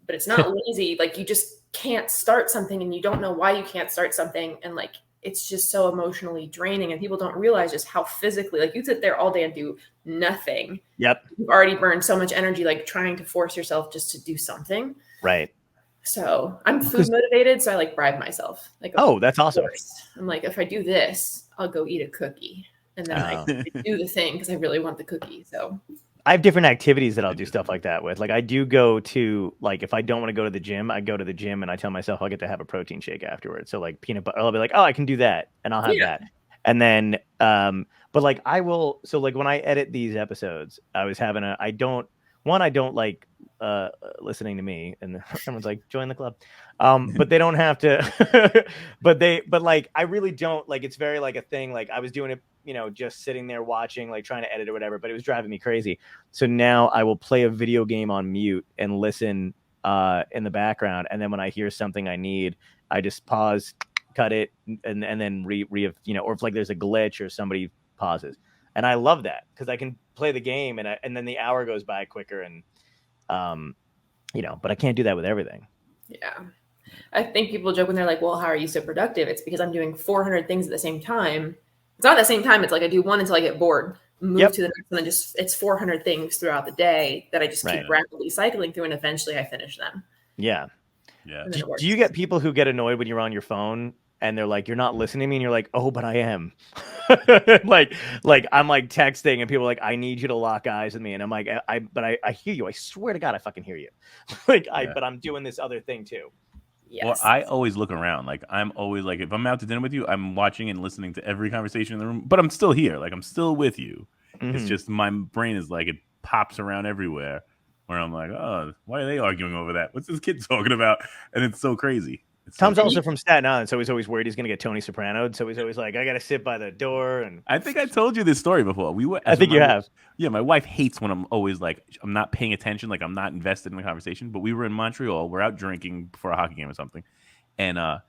but it's not lazy. Like you just can't start something and you don't know why you can't start something. And like, it's just so emotionally draining, and people don't realize just how physically, like you sit there all day and do nothing. Yep. You've already burned so much energy, like trying to force yourself just to do something. Right. So I'm food motivated. So I like bribe myself. Like, oh, that's awesome. I'm like, if I do this, I'll go eat a cookie. And then I do the thing because I really want the cookie. So I have different activities that I'll do stuff like that with. Like I do go to, like, if I don't want to go to the gym, I go to the gym and I tell myself I'll get to have a protein shake afterwards. So like peanut butter, I'll be like, oh, I can do that. And I'll have that. And then, but like I will, so like when I edit these episodes, I was having I don't like listening to me, and everyone's like, join the club. But they don't have to, but like, I really don't, like, it's very like a thing. Like I was doing it, you know, just sitting there watching, like trying to edit or whatever, but it was driving me crazy. So now I will play a video game on mute and listen in the background. And then when I hear something I need, I just pause, cut it, and then you know, or if like there's a glitch or somebody pauses. And I love that because I can play the game and then the hour goes by quicker, and you know, but I can't do that with everything. Yeah. I think people joke when they're like, well, how are you so productive? It's because I'm doing 400 things at the same time. It's not at the same time. It's like I do one until I get bored, move to the next one, and it's 400 things throughout the day that I just keep rapidly cycling through, and eventually I finish them. Yeah. Yeah. Do you get people who get annoyed when you're on your phone and they're like, you're not listening to me, and you're like, oh, but I am. like I'm like texting and people are like, I need you to lock eyes with me, and I'm like, I hear you. I swear to God, I fucking hear you. But I'm doing this other thing too. Yes. Or I always look around. Like I'm always like, if I'm out to dinner with you, I'm watching and listening to every conversation in the room, but I'm still here. Like I'm still with you. Mm-hmm. It's just my brain is like, it pops around everywhere where I'm like, oh, why are they arguing over that? What's this kid talking about? And it's so crazy. Tom's also from Staten Island, so he's always worried he's going to get Tony Soprano'd. So he's always like, I got to sit by the door. And I think I told you this story before. I think you have. Yeah, my wife hates when I'm always like, I'm not paying attention, like I'm not invested in the conversation. But we were in Montreal. We're out drinking before a hockey game or something. And I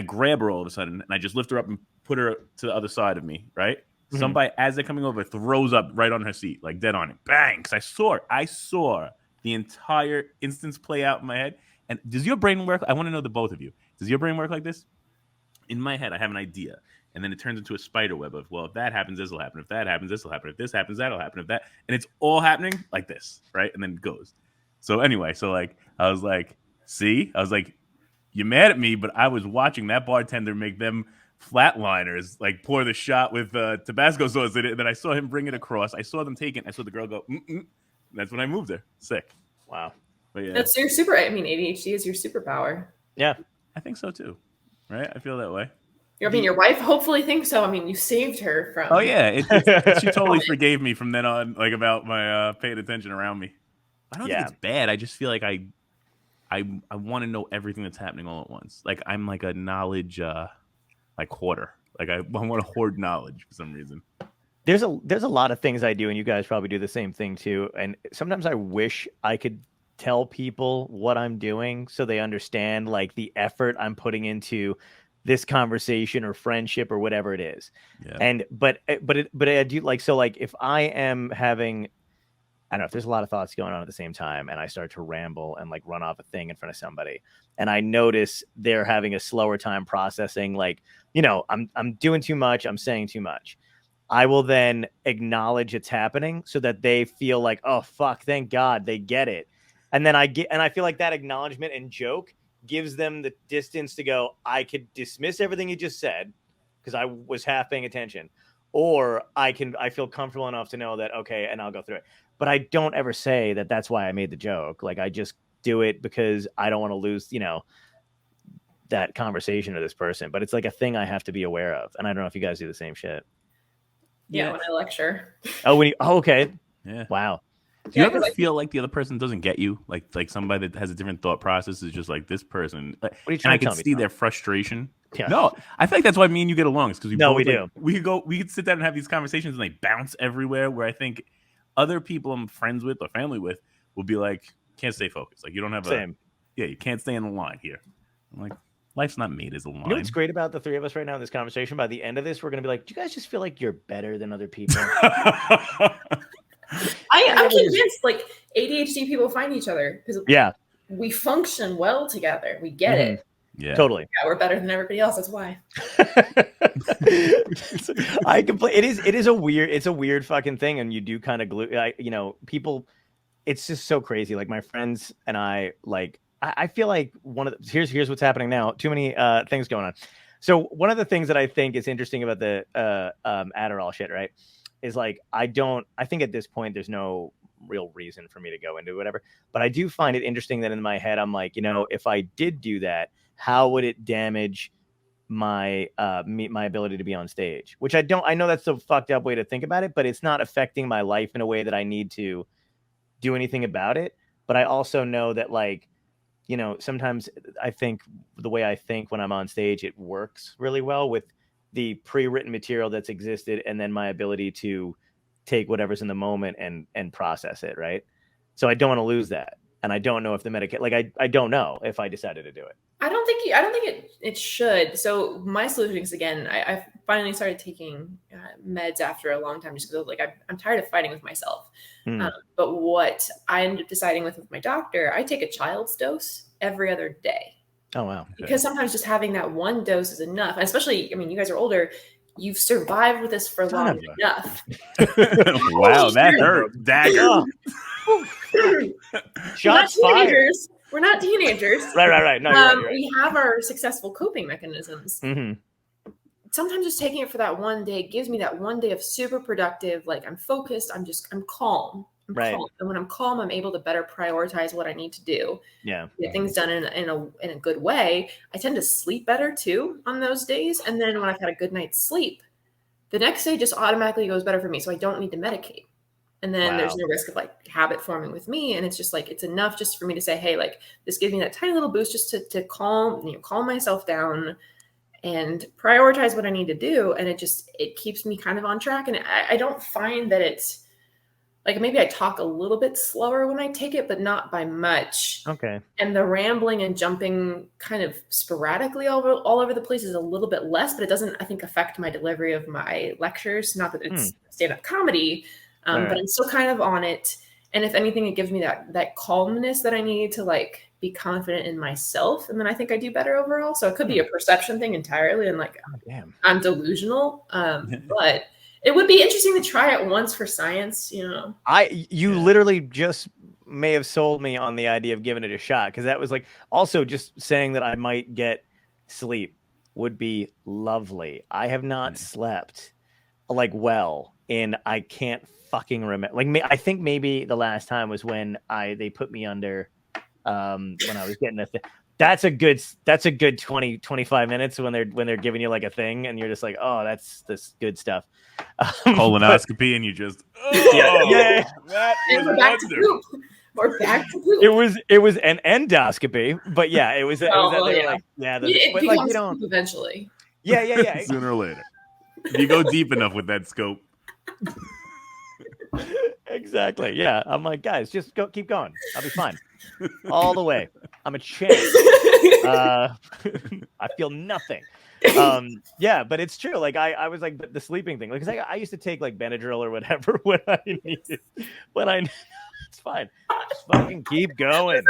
grab her all of a sudden, and I just lift her up and put her to the other side of me, right? Mm-hmm. Somebody, as they're coming over, throws up right on her seat, like dead on it. Bang! Because I saw the entire instance play out in my head. And does your brain work? I want to know the both of you. Does your brain work like this? In my head, I have an idea, and then it turns into a spider web of, well, if that happens, this will happen. If that happens, this will happen. If this happens, that'll happen. If that, and it's all happening like this, right? And then it goes. So anyway, I was like, you're mad at me, but I was watching that bartender make them flatliners, like pour the shot with Tabasco sauce in it, and then I saw him bring it across. I saw them take it. I saw the girl go, That's when I moved her. Sick. Wow. But yeah. That's your ADHD is your superpower. Yeah. I think so too. Right? I feel that way. I mean, your wife hopefully thinks so. I mean, you saved her from. Oh yeah, she totally forgave me from then on, like about my paying attention around me. I don't think it's bad. I just feel like I want to know everything that's happening all at once. Like I'm like a knowledge like hoarder. Like I want to hoard knowledge for some reason. There's a lot of things I do, and you guys probably do the same thing too. And sometimes I wish I could tell people what I'm doing so they understand like the effort I'm putting into this conversation or friendship or whatever it is. Yeah. And but I do like, so like if I am having, I don't know, if there's a lot of thoughts going on at the same time and I start to ramble and like run off a thing in front of somebody, and I notice they're having a slower time processing, like, you know, I'm doing too much, I'm saying too much. I will then acknowledge it's happening so that they feel like, oh fuck, thank God they get it. And then I feel like that acknowledgement and joke gives them the distance to go, I could dismiss everything you just said because I was half paying attention, or I feel comfortable enough to know that, okay, and I'll go through it. But I don't ever say that that's why I made the joke. Like I just do it because I don't want to lose, you know, that conversation to this person. But it's like a thing I have to be aware of. And I don't know if you guys do the same shit. Yeah, when I lecture. Okay. Yeah. Wow. Do you ever feel like the other person doesn't get you? Like somebody that has a different thought process is just like this person. What are you trying to tell me? I can see their frustration. Yeah. No, I think that's why me and you get along. Is because we do. We could sit down and have these conversations and they bounce everywhere. Where I think other people I'm friends with or family with will be like, can't stay focused. Like you don't have you can't stay in the line here. Like, life's not made as a line. You know what's great about the three of us right now in this conversation? By the end of this, we're going to be like, do you guys just feel like you're better than other people? I'm convinced like ADHD people find each other because we function well together. We get it. Yeah, totally. Yeah, we're better than everybody else. That's why. It is a weird fucking thing, and you do kind of glue. People. It's just so crazy. Like my friends and I, like I feel like here's what's happening now. Too many things going on. So one of the things that I think is interesting about the Adderall shit, right, is like I think at this point there's no real reason for me to go into whatever, but I do find it interesting that in my head I'm like, if I did do that, how would it damage my my ability to be on stage? Which I know that's a fucked up way to think about it, but it's not affecting my life in a way that I need to do anything about it. But I also know that, like, sometimes I think the way I think when I'm on stage, it works really well with the pre-written material that's existed, and then my ability to take whatever's in the moment and process it, right? So I don't want to lose that. And I don't know if the medication, like, I don't know if I decided to do it. I don't think it should. So my solution is, again, I finally started taking meds after a long time, just because like I'm tired of fighting with myself. But what I ended up deciding with my doctor, I take a child's dose every other day. Oh, wow. Okay. Because sometimes just having that one dose is enough. And especially, I mean, you guys are older. You've survived with this for long enough. Wow, that hurt. Dagger. Shots fired. We're not teenagers. Right. No, you're right. We have our successful coping mechanisms. Mm-hmm. Sometimes just taking it for that one day gives me that one day of super productive. Like, I'm focused. I'm calm. Calm. And when I'm calm, I'm able to better prioritize what I need to do. Yeah. Get things done in a good way. I tend to sleep better too on those days. And then when I've had a good night's sleep, the next day just automatically goes better for me. So I don't need to medicate. And then there's no risk of like habit forming with me. And it's just like, it's enough just for me to say, hey, like, this gives me that tiny little boost just to calm myself down and prioritize what I need to do. And it keeps me kind of on track. And I don't find that it's like, maybe I talk a little bit slower when I take it, but not by much. Okay. And the rambling and jumping kind of sporadically all over the place is a little bit less, but it doesn't, I think, affect my delivery of my lectures. Not that it's stand-up comedy, but I'm still kind of on it. And if anything, it gives me that calmness that I need to like be confident in myself. And then I think I do better overall. So it could be a perception thing entirely. And like, I'm delusional. But it would be interesting to try it once for science, You literally just may have sold me on the idea of giving it a shot, because that was like, also just saying that I might get sleep would be lovely. I have not slept like well, and I can't fucking remember. Like, I think maybe the last time was when they put me under when I was getting a thing. That's a good 20, 25 minutes when they're giving you like a thing, and you're just like, oh, that's this good stuff. Colonoscopy, and you just that was back to poop. Or back to poop. It was an endoscopy, but yeah, it was. Eventually. Yeah. Sooner or later, if you go deep enough with that scope. Exactly. Yeah, I'm like, guys, just keep going. I'll be fine all the way. I'm a champ. I feel nothing. Yeah, but it's true. Like I was like, but the sleeping thing, because I used to take like Benadryl or whatever when I needed. It's fine. Just fucking keep going.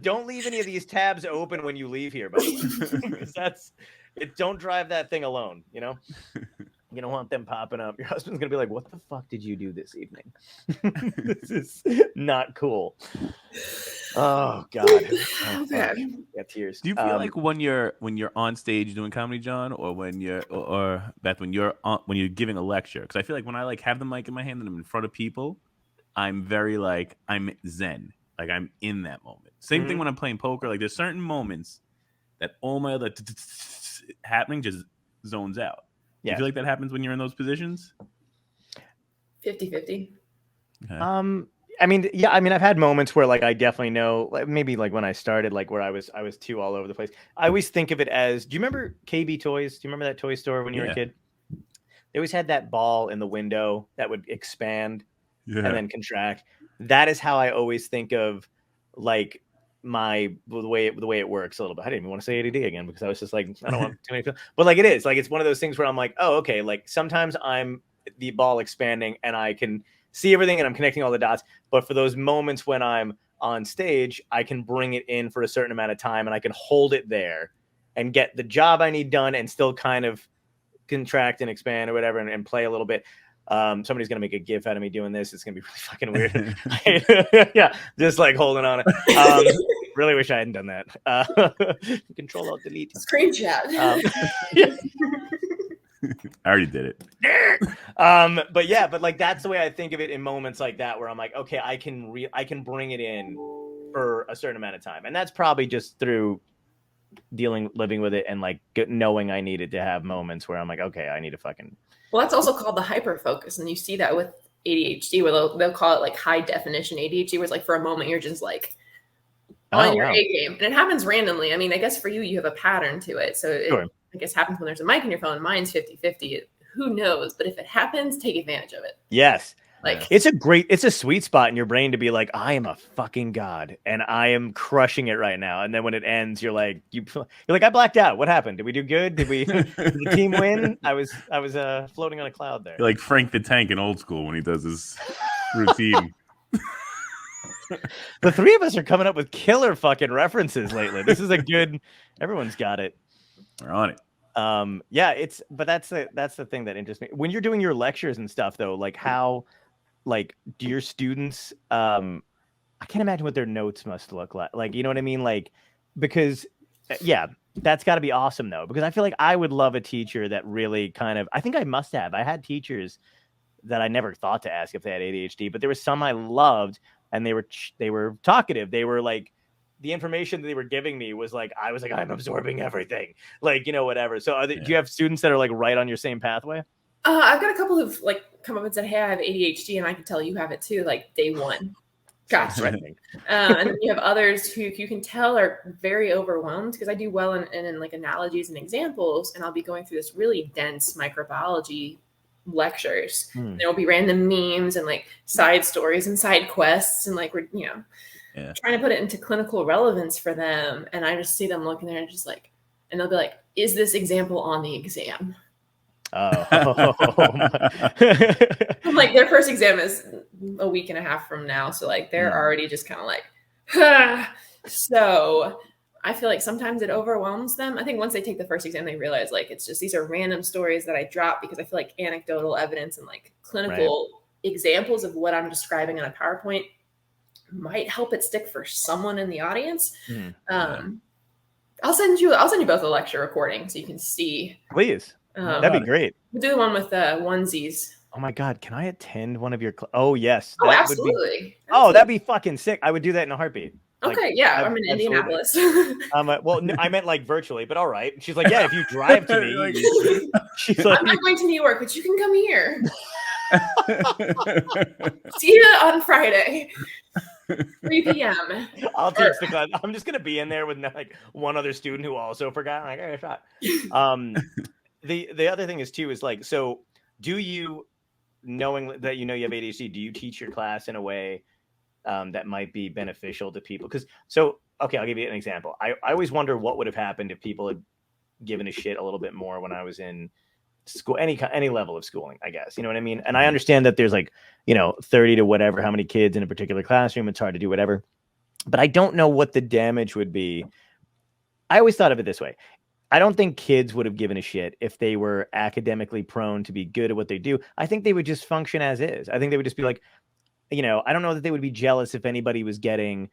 Don't leave any of these tabs open when you leave here, by the way. Because don't drive that thing alone, You don't want them popping up. Your husband's gonna be like, "What the fuck did you do this evening?" This is not cool. Oh God. Got tears. Do you feel like when you're on stage doing comedy, John, or when you're Beth, when you're giving a lecture? Because I feel like when I like have the mic in my hand and I'm in front of people, I'm very like, I'm zen. Like, I'm in that moment. Same thing when I'm playing poker. Like, there's certain moments that all my other happening just zones out. Yeah. You feel like that happens when you're in those positions? 50-50. Okay. I mean, yeah. I mean, I've had moments where like I definitely know, like, maybe like when I started, like where I was too all over the place. I always think of it as, do you remember KB Toys? Do you remember that toy store when you were a kid? They always had that ball in the window that would expand. and then contract. That is how I always think of like the way it works a little bit. I didn't even want to say ADD again because I was just like, I don't want too many feelings. But like it is like it's one of those things where I'm like, oh, okay, like sometimes I'm the ball expanding and I can see everything and I'm connecting all the dots. But for those moments when I'm on stage, I can bring it in for a certain amount of time and I can hold it there and get the job I need done and still kind of contract and expand or whatever and play a little bit. Somebody's gonna make a gif out of me doing this. It's gonna be really fucking weird. Yeah, just like holding on it. Really wish I hadn't done that. Control Alt Delete. Screenshot. Yeah. I already did it. But like that's the way I think of it in moments like that where I'm like, okay, I can bring it in for a certain amount of time, and that's probably just through living with it and like knowing I needed to have moments where I'm like, okay, I need to fucking. Well, that's also called the hyper focus, and you see that with ADHD, where they'll call it like high definition ADHD, where it's like for a moment you're just like on your A game, and it happens randomly. I mean, I guess for you have a pattern to it, so it I guess happens when there's a mic in your phone. Mine's 50-50. Who knows? But if it happens, take advantage of it. Yes. Like it's a sweet spot in your brain to be like, I am a fucking god and I am crushing it right now. And then when it ends, you're like, I blacked out. What happened? Did we do good? Did the team win? I was floating on a cloud there. You're like Frank the Tank in Old School when he does his routine. The three of us are coming up with killer fucking references lately. This is everyone's got it. We're on it. But that's the thing that interests me. When you're doing your lectures and stuff though, like how like do your students I can't imagine what their notes must look like. Like, you know what I mean? Like, because that's got to be awesome though, because I feel like I would love a teacher that really I think I had teachers that I never thought to ask if they had ADHD, but there were some I loved and they were talkative. They were like, the information that they were giving me was like, I was like, I'm absorbing everything, like, you know, whatever. So do you have students that are like right on your same pathway? I've got a couple of like come up and said, hey, I have ADHD and I can tell you have it too. Like day one. Gotcha. And then you have others who you can tell are very overwhelmed because I do well in like analogies and examples. And I'll be going through this really dense microbiology lectures. There will be random memes and like side stories and side quests. And like, we're, trying to put it into clinical relevance for them. And I just see them looking there and just like, and they'll be like, is this example on the exam? Oh. I'm like, their first exam is a week and a half from now. So like, they're already just kind of like, ah. So I feel like sometimes it overwhelms them. I think once they take the first exam, they realize like, it's just, these are random stories that I drop because I feel like anecdotal evidence and like clinical examples of what I'm describing on a PowerPoint might help it stick for someone in the audience. I'll send you both a lecture recording so you can see. Please. That'd be great. We'll do the one with onesies. Oh my God. Can I attend one of your oh yes. Oh, absolutely. That'd be fucking sick. I would do that in a heartbeat. Okay, yeah. I'm in Indianapolis. Well, I meant like virtually, but all right. She's like, yeah, if you drive to me. She's like, I'm not going to New York, but you can come here. See you on Friday. 3 p.m. I'll teach the class. I'm just gonna be in there with like one other student who also forgot. Like, I got a shot. The other thing is too is like, so do you, knowing that you know you have ADHD, do you teach your class in a way that might be beneficial to people? Because I'll give you an example. I always wonder what would have happened if people had given a shit a little bit more when I was in school, any level of schooling, I guess, you know what I mean? And I understand that there's like, 30 to whatever, how many kids in a particular classroom, it's hard to do whatever, but I don't know what the damage would be. I always thought of it this way. I don't think kids would have given a shit if they were academically prone to be good at what they do. I think they would just function as is. I think they would just be like, I don't know that they would be jealous if anybody was getting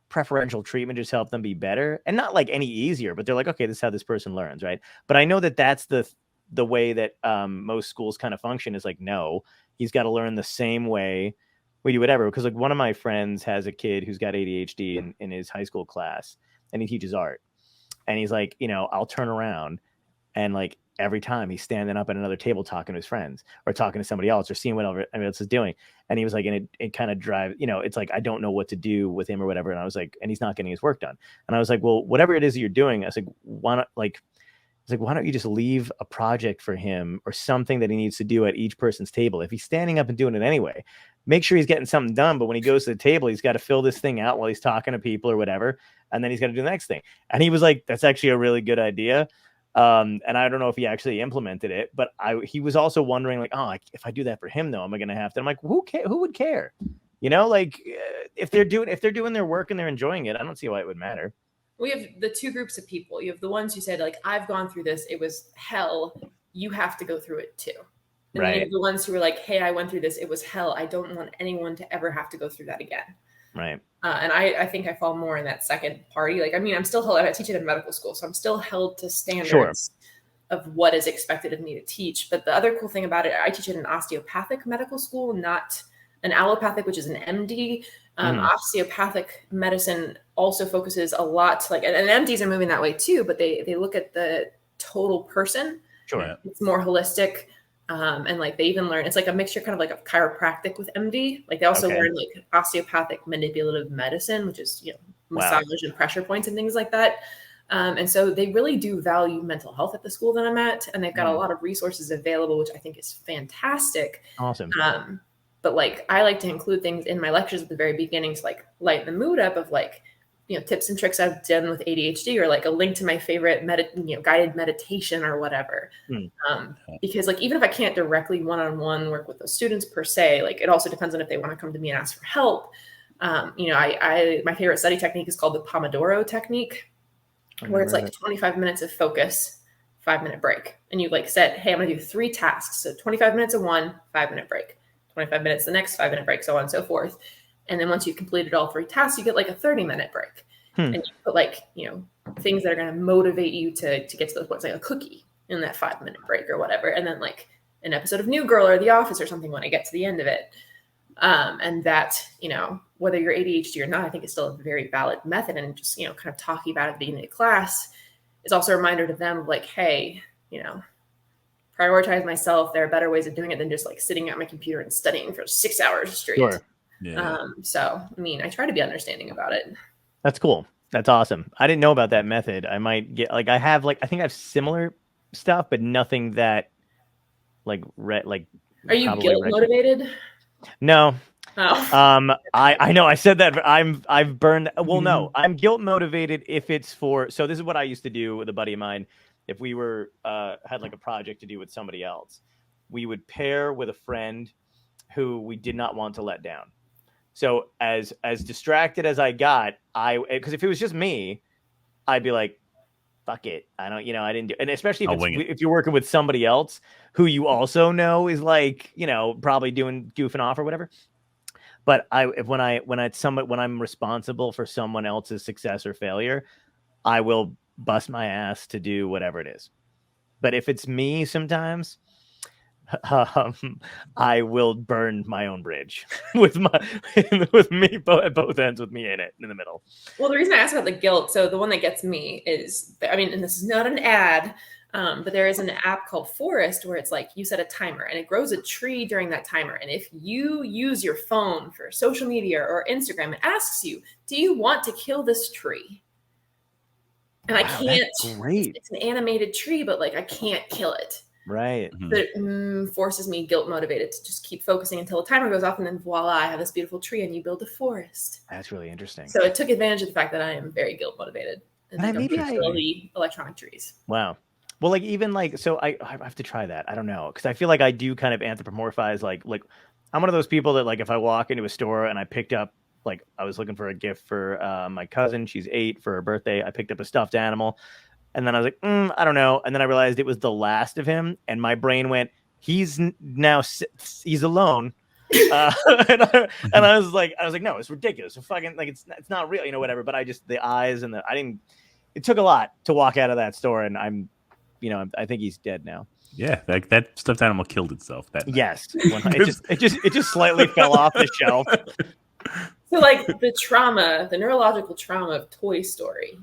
preferential treatment, just help them be better, and not like any easier, but they're like, okay, this is how this person learns. Right. But I know that that's the way that most schools kind of function is like, no, he's got to learn the same way we do whatever. Because like one of my friends has a kid who's got ADHD in his high school class and he teaches art. And he's like, I'll turn around and like every time he's standing up at another table talking to his friends or talking to somebody else or seeing what everyone else is doing. And he was like, and it kind of drives, it's like, I don't know what to do with him or whatever. And I was like, and he's not getting his work done. And I was like, well, whatever it is that you're doing, I was like, why not, like, was like, why don't you just leave a project for him or something that he needs to do at each person's table? If he's standing up and doing it anyway, make sure he's getting something done. But when he goes to the table, he's got to fill this thing out while he's talking to people or whatever. And then he's got to do the next thing. And he was like, that's actually a really good idea. And I don't know if he actually implemented it, but he was also wondering like, oh, if I do that for him though, am I going to have to? I'm like, who would care? You know, like if they're doing their work and they're enjoying it, I don't see why it would matter. We have the two groups of people. You have the ones who said like, I've gone through this. It was hell. You have to go through it too. And then you have the ones who were like, hey, I went through this. It was hell. I don't want anyone to ever have to go through that again. Right. And I think I fall more in that second party. Like, I mean, I'm still held, I teach at a medical school, so I'm still held to standards of what is expected of me to teach. But the other cool thing about it, I teach at an osteopathic medical school, not an allopathic, which is an MD. Osteopathic medicine also focuses a lot, like, and MDs are moving that way too, but they look at the total person. Sure. It's more holistic. And like they even learn, it's like a mixture kind of like of chiropractic with MD. Like they also learn like osteopathic manipulative medicine, which is, you know, massage and pressure points and things like that. And so they really do value mental health at the school that I'm at. And they've got a lot of resources available, which I think is fantastic. Awesome. But like, I like to include things in my lectures at the very beginning to like lighten the mood up of like, you know, tips and tricks I've done with ADHD, or like a link to my favorite guided meditation or whatever. Because like, even if I can't directly one-on-one work with those students per se, like it also depends on if they want to come to me and ask for help. You know, my favorite study technique is called the Pomodoro technique, where it's like 25 minutes of focus, 5-minute break. And you like said, hey, I'm going to do 3 tasks. So 25 minutes of one, 5-minute break, 25 minutes, the next 5-minute break, so on and so forth. And then once you've completed all 3 tasks, you get like a 30-minute break. And you put like, you know, things that are going to motivate you to get to those points, like a cookie in that 5-minute break or whatever. And then like an episode of New Girl or The Office or something when I get to the end of it. And that, you know, whether you're ADHD or not, I think it's still a very valid method. And just, you know, kind of talking about it at the beginning of class is also a reminder to them of like, hey, you know, prioritize myself. There are better ways of doing it than just like sitting at my computer and studying for 6 hours straight. Sure. Yeah. So, I mean, I try to be understanding about it. That's cool. That's awesome. I didn't know about that method. I might get like, I think I have similar stuff, but nothing that like Are you guilt motivated? No. Oh. I know I said that, but I've burned. Well, no, I'm guilt motivated if it's for, so this is what I used to do with a buddy of mine. If we were, had like a project to do with somebody else, we would pair with a friend who we did not want to let down. So as distracted as I got, because if it was just me, I'd be like, fuck it. I didn't do, and especially if you're working with somebody else who you also know is like, you know, probably goofing off or whatever. But when I'm responsible for someone else's success or failure, I will bust my ass to do whatever it is. But if it's me, sometimes I will burn my own bridge with me at both ends, with me in the middle. Well, the reason I asked about the guilt, so the one that gets me is, I mean, and this is not an ad, but there is an app called Forest where it's like you set a timer and it grows a tree during that timer. And if you use your phone for social media or Instagram, it asks you, do you want to kill this tree? And I can't. That's great. It's an animated tree, but like I can't kill it. Right. But it forces me guilt motivated to just keep focusing until the timer goes off, and then voila, I have this beautiful tree and you build a forest. That's really interesting. So it took advantage of the fact that I am very guilt motivated. And maybe electronic trees. Wow. Well, like even like, so I have to try that. I don't know. Cause I feel like I do kind of anthropomorphize, like I'm one of those people that like, if I walk into a store and I picked up, like I was looking for a gift for my cousin, she's 8 for her birthday. I picked up a stuffed animal. And then I was like, I don't know. And then I realized it was the last of him. And my brain went, he's alone. And I was like, no, it's ridiculous. So fucking like, it's not real, you know, whatever. But the eyes and it took a lot to walk out of that store. And I think he's dead now. Yeah. Like that stuffed animal killed itself. Yes. It just slightly fell off the shelf. So like the neurological trauma of Toy Story.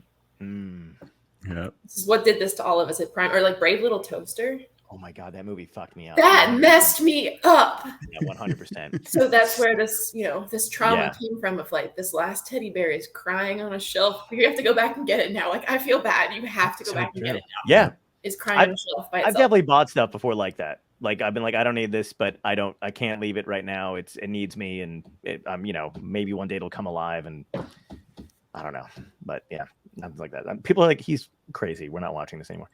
Yeah. This is what did this to all of us at Prime, or like Brave Little Toaster. Oh my God, that movie fucked me up. That messed me up. Yeah, 100%. So that's where this trauma came from, of like, this last teddy bear is crying on a shelf. You have to go back and get it now. Like, I feel bad. You have to go back and get it now. Yeah. is crying on a shelf by I've itself. definitely bought stuff before like that. Like I've been like, I don't need this, but I can't leave it right now. It needs me, and maybe one day it'll come alive, and I don't know, but yeah, nothing like that. People are like, he's crazy. We're not watching this anymore.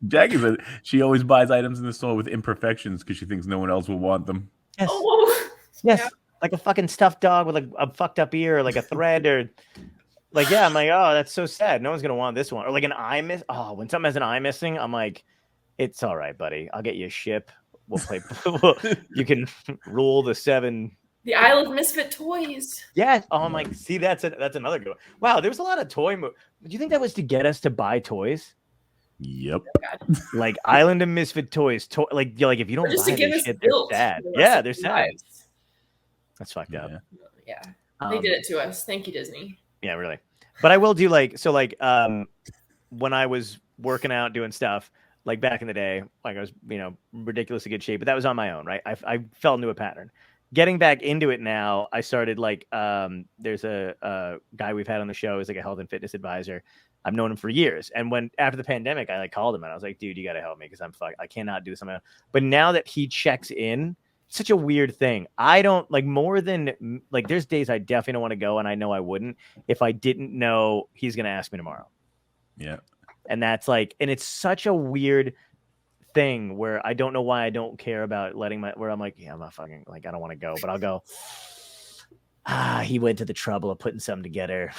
Jackie said she always buys items in the store with imperfections because she thinks no one else will want them. Yes. Oh, yes. yeah. Like a fucking stuffed dog with a fucked up ear, or like a thread, or like, yeah, I'm like, oh, that's so sad. No one's gonna want this one. Or like an eye miss. Oh, when something has an eye missing, I'm like, it's all right, buddy. I'll get you a ship. We'll play. You can rule the 7. The Isle of Misfit Toys. Yeah. Oh, I'm like, see, that's another good one. Wow, there was a lot of toy. Do you think that was to get us to buy toys? Yep. Like Island of Misfit Toys. Like if you don't just buy to give this us shit, they're guilt sad. for the rest Yeah, of they're our sad. lives. That's fucked up. Yeah. They did it to us. Thank you, Disney. Yeah, really. But I will do when I was working out doing stuff, like back in the day, like I was, ridiculously good shape, but that was on my own, right? I fell into a pattern. Getting back into it now, I started there's a guy we've had on the show is like a health and fitness advisor. I've known him for years. And after the pandemic, I called him and I was like, dude, you got to help me because I cannot do this on my own. But now that he checks in, such a weird thing. I don't more than there's days I definitely don't want to go, and I know I wouldn't if I didn't know he's going to ask me tomorrow. Yeah. And that's and it's such a weird thing where I don't know why I don't care about where I'm like, yeah, I'm not fucking I don't want to go, but I'll go. He went to the trouble of putting something together.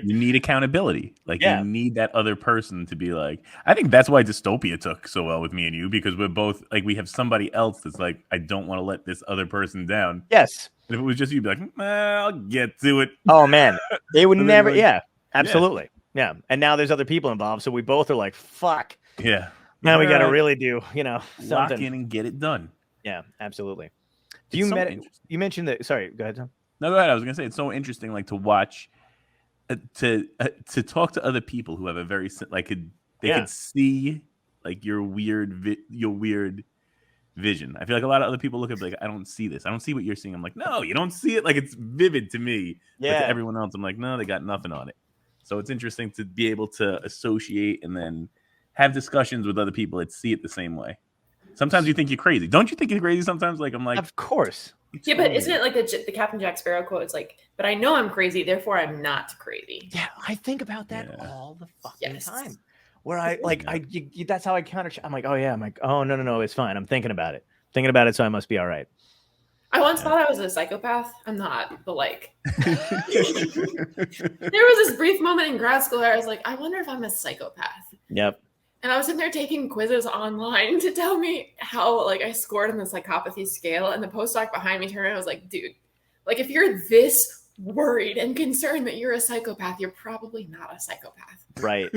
You need accountability. You need that other person to be like, I think that's why Dystopia took so well with me and you, because we're both we have somebody else that's like, I don't want to let this other person down. Yes. And if it was just you, be like, I'll get to it. Oh man, they would never. Yeah, absolutely. Yeah. And now there's other people involved. So we both are like, fuck. Yeah. Now we got to really do, something. Lock in and get it done. Yeah, absolutely. You mentioned that. Sorry, go ahead, Tom. No, go ahead. I was gonna say it's so interesting, to watch, to talk to other people who have a very they could see your weird vision. I feel like a lot of other people look at I don't see this. I don't see what you're seeing. I'm like, no, you don't see it. It's vivid to me. Yeah. But to everyone else, I'm like, no, they got nothing on it. So it's interesting to be able to associate and then have discussions with other people that see it the same way. Sometimes you think you're crazy. Don't you think you're crazy sometimes? I'm like, of course. Yeah, but isn't it the Captain Jack Sparrow quote? It's but I know I'm crazy, therefore I'm not crazy. Yeah, I think about that all the fucking time. Where that's how I counter. I'm like, oh yeah. I'm like, oh no, it's fine. I'm thinking about it, so I must be all right. I once thought I was a psychopath. I'm not, but there was this brief moment in grad school where I was like, I wonder if I'm a psychopath. Yep. And I was in there taking quizzes online to tell me how I scored on the psychopathy scale. And the postdoc behind me turned around and was like, dude, if you're this worried and concerned that you're a psychopath, you're probably not a psychopath. Right.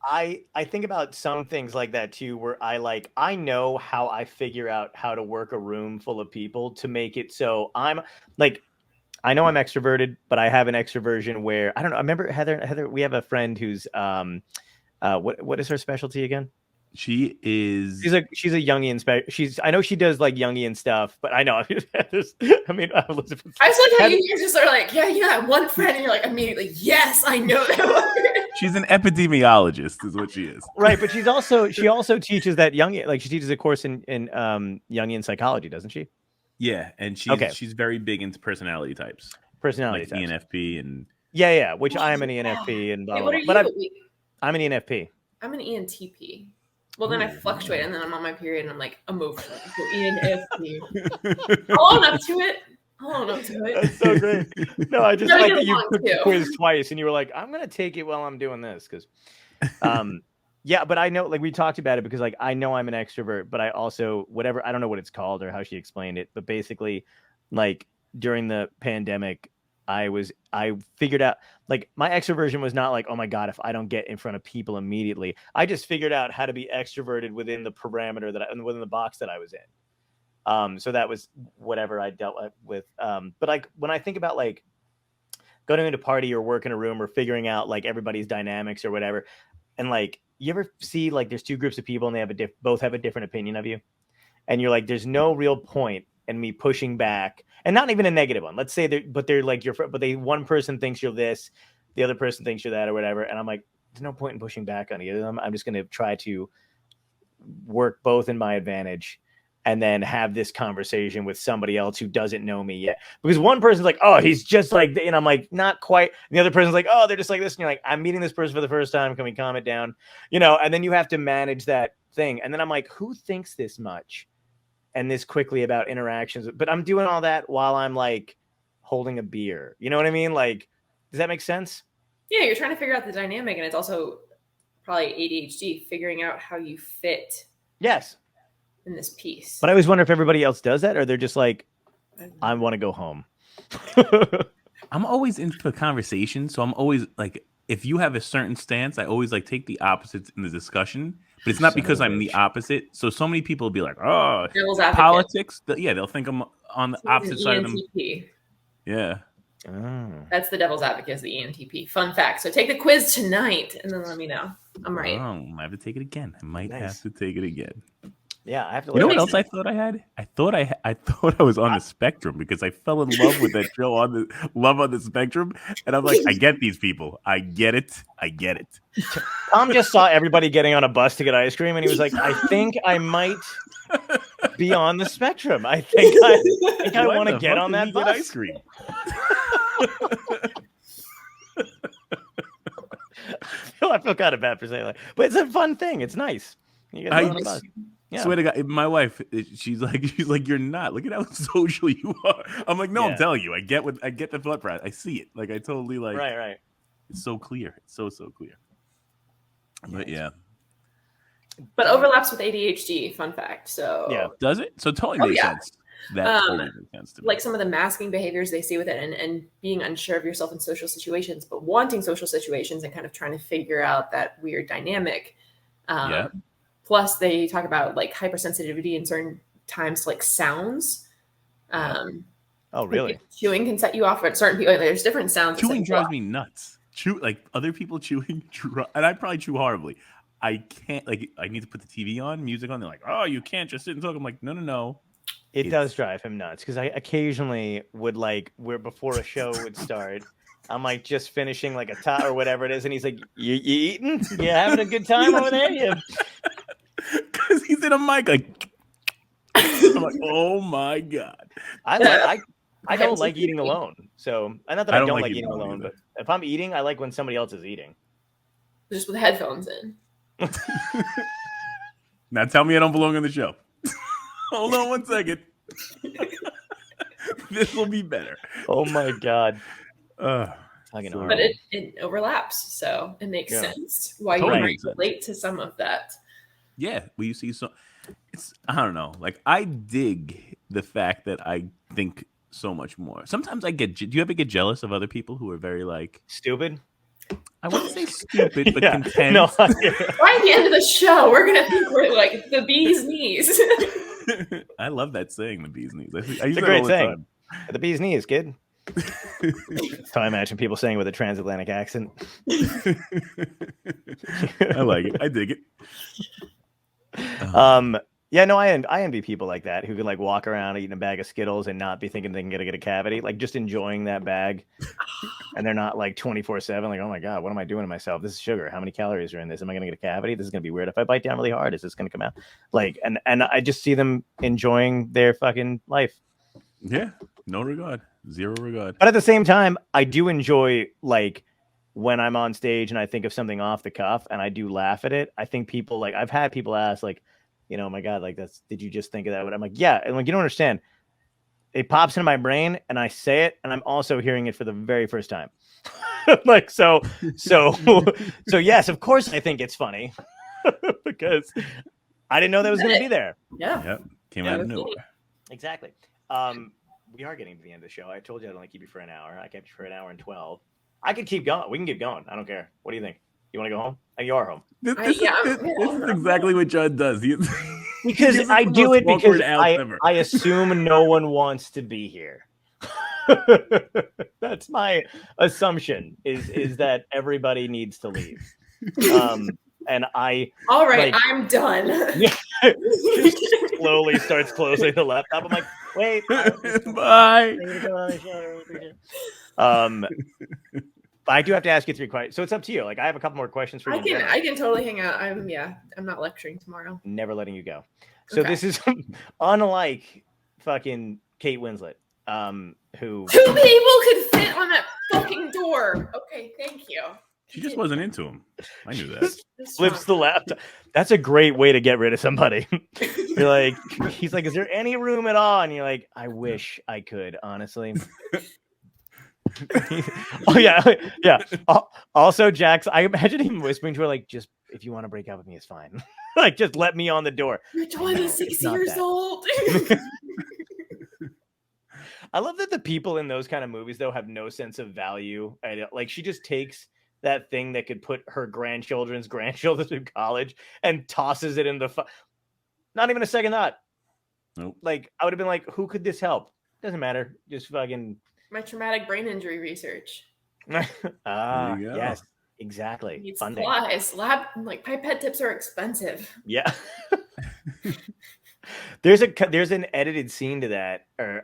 I think about some things like that too, where I know how I figure out how to work a room full of people to make it so I'm I know I'm extroverted, but I have an extroversion where I don't know. I remember Heather, we have a friend who's what is her specialty again? She's a Jungian I know she does Jungian stuff, but I know Elizabeth. I just like how you guys just are that one friend, and you're immediately, yes, I know that. She's an epidemiologist, is what she is. Right, but she also teaches that Jungian, she teaches a course in Jungian psychology, doesn't she? Yeah, and she's very big into personality types. Personality types. ENFP and which I am an ENFP and blah blah. What are but you? I'm an ENFP. I'm an ENTP. Well, then I fluctuate, and then I'm on my period, and I'm emotional. So ENFP. I'll own up to it. That's so great. No, I just like that you took the quiz twice, and you were like, I'm going to take it while I'm doing this. Because, yeah, but I know, we talked about it because, I know I'm an extrovert, but I also, I don't know what it's called or how she explained it, but basically, during the pandemic, I figured out my extroversion was not oh my God, if I don't get in front of people immediately. I just figured out how to be extroverted within the parameter within the box that I was in. So that was whatever I dealt with. But when I think about going to a party or work in a room or figuring out everybody's dynamics or whatever, and you ever see there's two groups of people and they both have a different opinion of you, and you're there's no real point in me pushing back, and not even a negative one. Let's say they're your friend, but one person thinks you're this, the other person thinks you're that, or whatever. And I'm there's no point in pushing back on either of them. I'm just going to try to work both in my advantage and then have this conversation with somebody else who doesn't know me yet. Because one person's like, oh, he's just like, and I'm like, not quite. And the other person's like, oh, they're just like this. And you're like, I'm meeting this person for the first time. Can we calm it down? And then you have to manage that thing. And then I'm like, who thinks this much and this quickly about interactions? But I'm doing all that while I'm like holding a beer. You know what I mean? Like, does that make sense? Yeah, you're trying to figure out the dynamic, and it's also probably ADHD, figuring out how you fit. Yes. In this piece. But I always wonder if everybody else does that, or they're just like, I want to go home. I'm always into conversation, so I'm always like, if you have a certain stance, I always like take the opposites in the discussion. But it's not because I'm the opposite. So many people will be like, oh, politics. They'll think I'm on the opposite side of them. Yeah. Oh. That's the devil's advocate, is the ENTP. Fun fact. So take the quiz tonight and then let me know. I'm right. Oh, I have to take it again. I might have to take it again. Yeah, I have to. You know what else I thought I had? I thought I was on the spectrum because I fell in love with that show on the Love on the Spectrum, and I'm like, I get these people. I get it. Tom just saw everybody getting on a bus to get ice cream, and he was like, I think I might be on the spectrum. I think I want to get on that bus. Get ice cream. I feel kind of bad for saying that, but it's a fun thing. It's nice. You get on a bus. Yeah. Swear to God, my wife, she's like, you're not. Look at how social you are. I'm like, no, I'm telling you, I get the thought process. I see it. Like, I totally like. Right. It's so clear. It's so clear. But yeah. But overlaps with ADHD. Fun fact. So yeah, does it? So totally makes sense. That totally makes sense to me. Like some of the masking behaviors they see with it, and being unsure of yourself in social situations, but wanting social situations and kind of trying to figure out that weird dynamic. Plus, they talk about like hypersensitivity in certain times to like sounds. Oh, really? Like chewing can set you off at certain people. Like, there's different sounds. Chewing drives me nuts. Like other people chewing, and I probably chew horribly. I can't. Like, I need to put the TV on, music on. They're like, "Oh, you can't just sit and talk." I'm like, "No." It does drive him nuts because I occasionally would like before a show would start. I'm like just finishing like a top or whatever it is, and he's like, "You eating? You having a good time over there?" Because he's in a mic like. I'm like, oh my God. I don't like eating alone. So not that I don't like eating alone, but if I'm eating, I like when somebody else is eating. Just with headphones in. Now tell me I don't belong on the show. Hold on 1 second. This will be better. Oh my God. But it overlaps, so it makes sense why you might relate to some of that. Yeah, you see, so it's, I don't know. Like, I dig the fact that I think so much more. Sometimes do you ever get jealous of other people who are very like stupid? I wouldn't say stupid, but content. No, right at the end of the show, we're gonna think we're like the bee's knees. I love that saying, the bee's knees. I use it's a that great all saying. the time. The bee's knees, kid. So I imagine people saying with a transatlantic accent. I like it. I dig it. Yeah, no, I envy people like that who can like walk around eating a bag of Skittles and not be thinking they can get a cavity, like just enjoying that bag, and they're not like 24/7 like, oh my God, what am I doing to myself? This is sugar. How many calories are in this? Am I gonna get a cavity? This is gonna be weird. If I bite down really hard, is this gonna come out? Like, and I just see them enjoying their fucking life. Yeah, no regard, zero regard. But at the same time, I do enjoy like when I'm on stage and I think of something off the cuff and I do laugh at it. I think people like, I've had people ask like, you know, my God, like did you just think of that? But I'm like, yeah. And like, you don't understand. It pops into my brain and I say it and I'm also hearing it for the very first time. Like, so yes, of course I think it's funny because I didn't know that was going to be there. Yeah. Yep. Came out of nowhere. Exactly. We are getting to the end of the show. I told you I'd only keep you for an hour. I kept you for an hour and 12. I could keep going. We can keep going. I don't care. What do you think? You want to go home? You are home. This is exactly what John does. Because I do it because I assume no one wants to be here. That's my assumption is that everybody needs to leave. And I all right, like, I'm done. Just slowly starts closing the laptop. I'm like, wait, bye. But I do have to ask you 3 questions. So it's up to you. Like, I have a couple more questions for you. I can totally hang out. I'm not lecturing tomorrow. Never letting you go. So this is unlike fucking Kate Winslet, who 2 people could fit on that fucking door. Okay, thank you. She just wasn't into him. I knew that. flips the laptop. That's a great way to get rid of somebody. You're like, he's like, is there any room at all? And you're like, I wish I could, honestly. Oh yeah. Also, Jax, I imagine him whispering to her, like, just if you want to break up with me, it's fine. Like, just let me on the door. You're 26 years old. I love that the people in those kind of movies, though, have no sense of value. Like, she just takes that thing that could put her grandchildren through college and tosses it in the not even a second thought. Nope. Like, I would have been like, who could this help? Doesn't matter. Just fucking my traumatic brain injury research. Yes, exactly. Needs supplies. Lab pipette tips are expensive. Yeah. There's an edited scene to that, or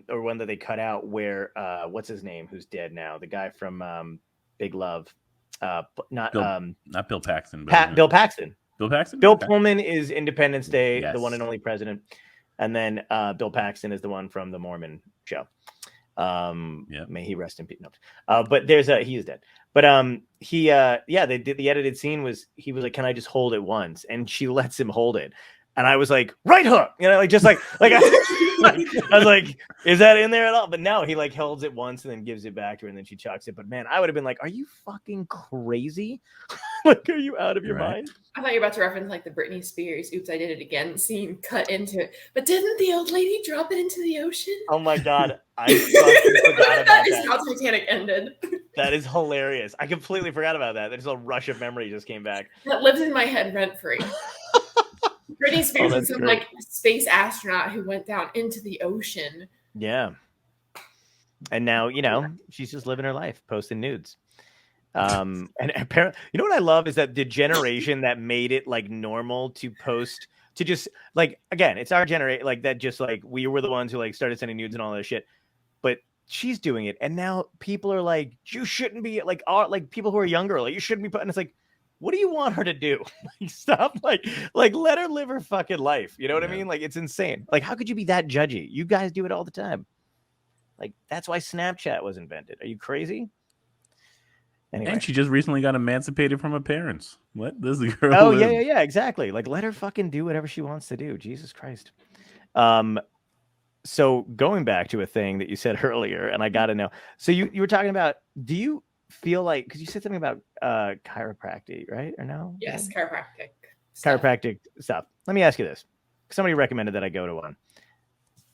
one that they cut out where what's his name, who's dead now, the guy from Big Love, not Bill Paxton, Bill Paxton. Bill Paxton. Bill Pullman is Independence Day, yes. The one and only president, and then Bill Paxton is the one from the Mormon show. May he rest in peace. No. But there's he is dead. But they did the edited scene was he was like, can I just hold it once? And she lets him hold it. And I was like, right hook, like just like I was like, is that in there at all? But no, he like holds it once and then gives it back to her and then she chucks it. But man, I would have been like, are you fucking crazy? Like, are you out of your mind? I thought you were about to reference like the Britney Spears "Oops, I Did It Again" scene cut into it. But didn't the old lady drop it into the ocean? Oh my god, I fucking forgot about that. Is how Titanic ended. That is hilarious. I completely forgot about that. There's a rush of memory just came back. That lives in my head rent free. Britney Spears is some like space astronaut who went down into the ocean. Yeah. And now, she's just living her life, posting nudes. And apparently, what I love is that the generation that made it like normal to post, to just like, again, it's our generation, like that, just like we were the ones who like started sending nudes and all that shit. But she's doing it. And now people are like, you shouldn't be like people who are younger, like you shouldn't be putting, it's like, what do you want her to do? Like, stop, like let her live her fucking life. You know what I mean? Like, it's insane. Like, how could you be that judgy? You guys do it all the time. Like, that's why Snapchat was invented. Are you crazy? Anyway. And she just recently got emancipated from her parents. What? This is the girl. Oh, yeah, exactly. Like, let her fucking do whatever she wants to do. Jesus Christ. So going back to a thing that you said earlier, and I got to know. So you were talking about, do you feel like, because you said something about chiropractic, right? Or no? Yes, chiropractic stuff. Let me ask you this. Somebody recommended that I go to one.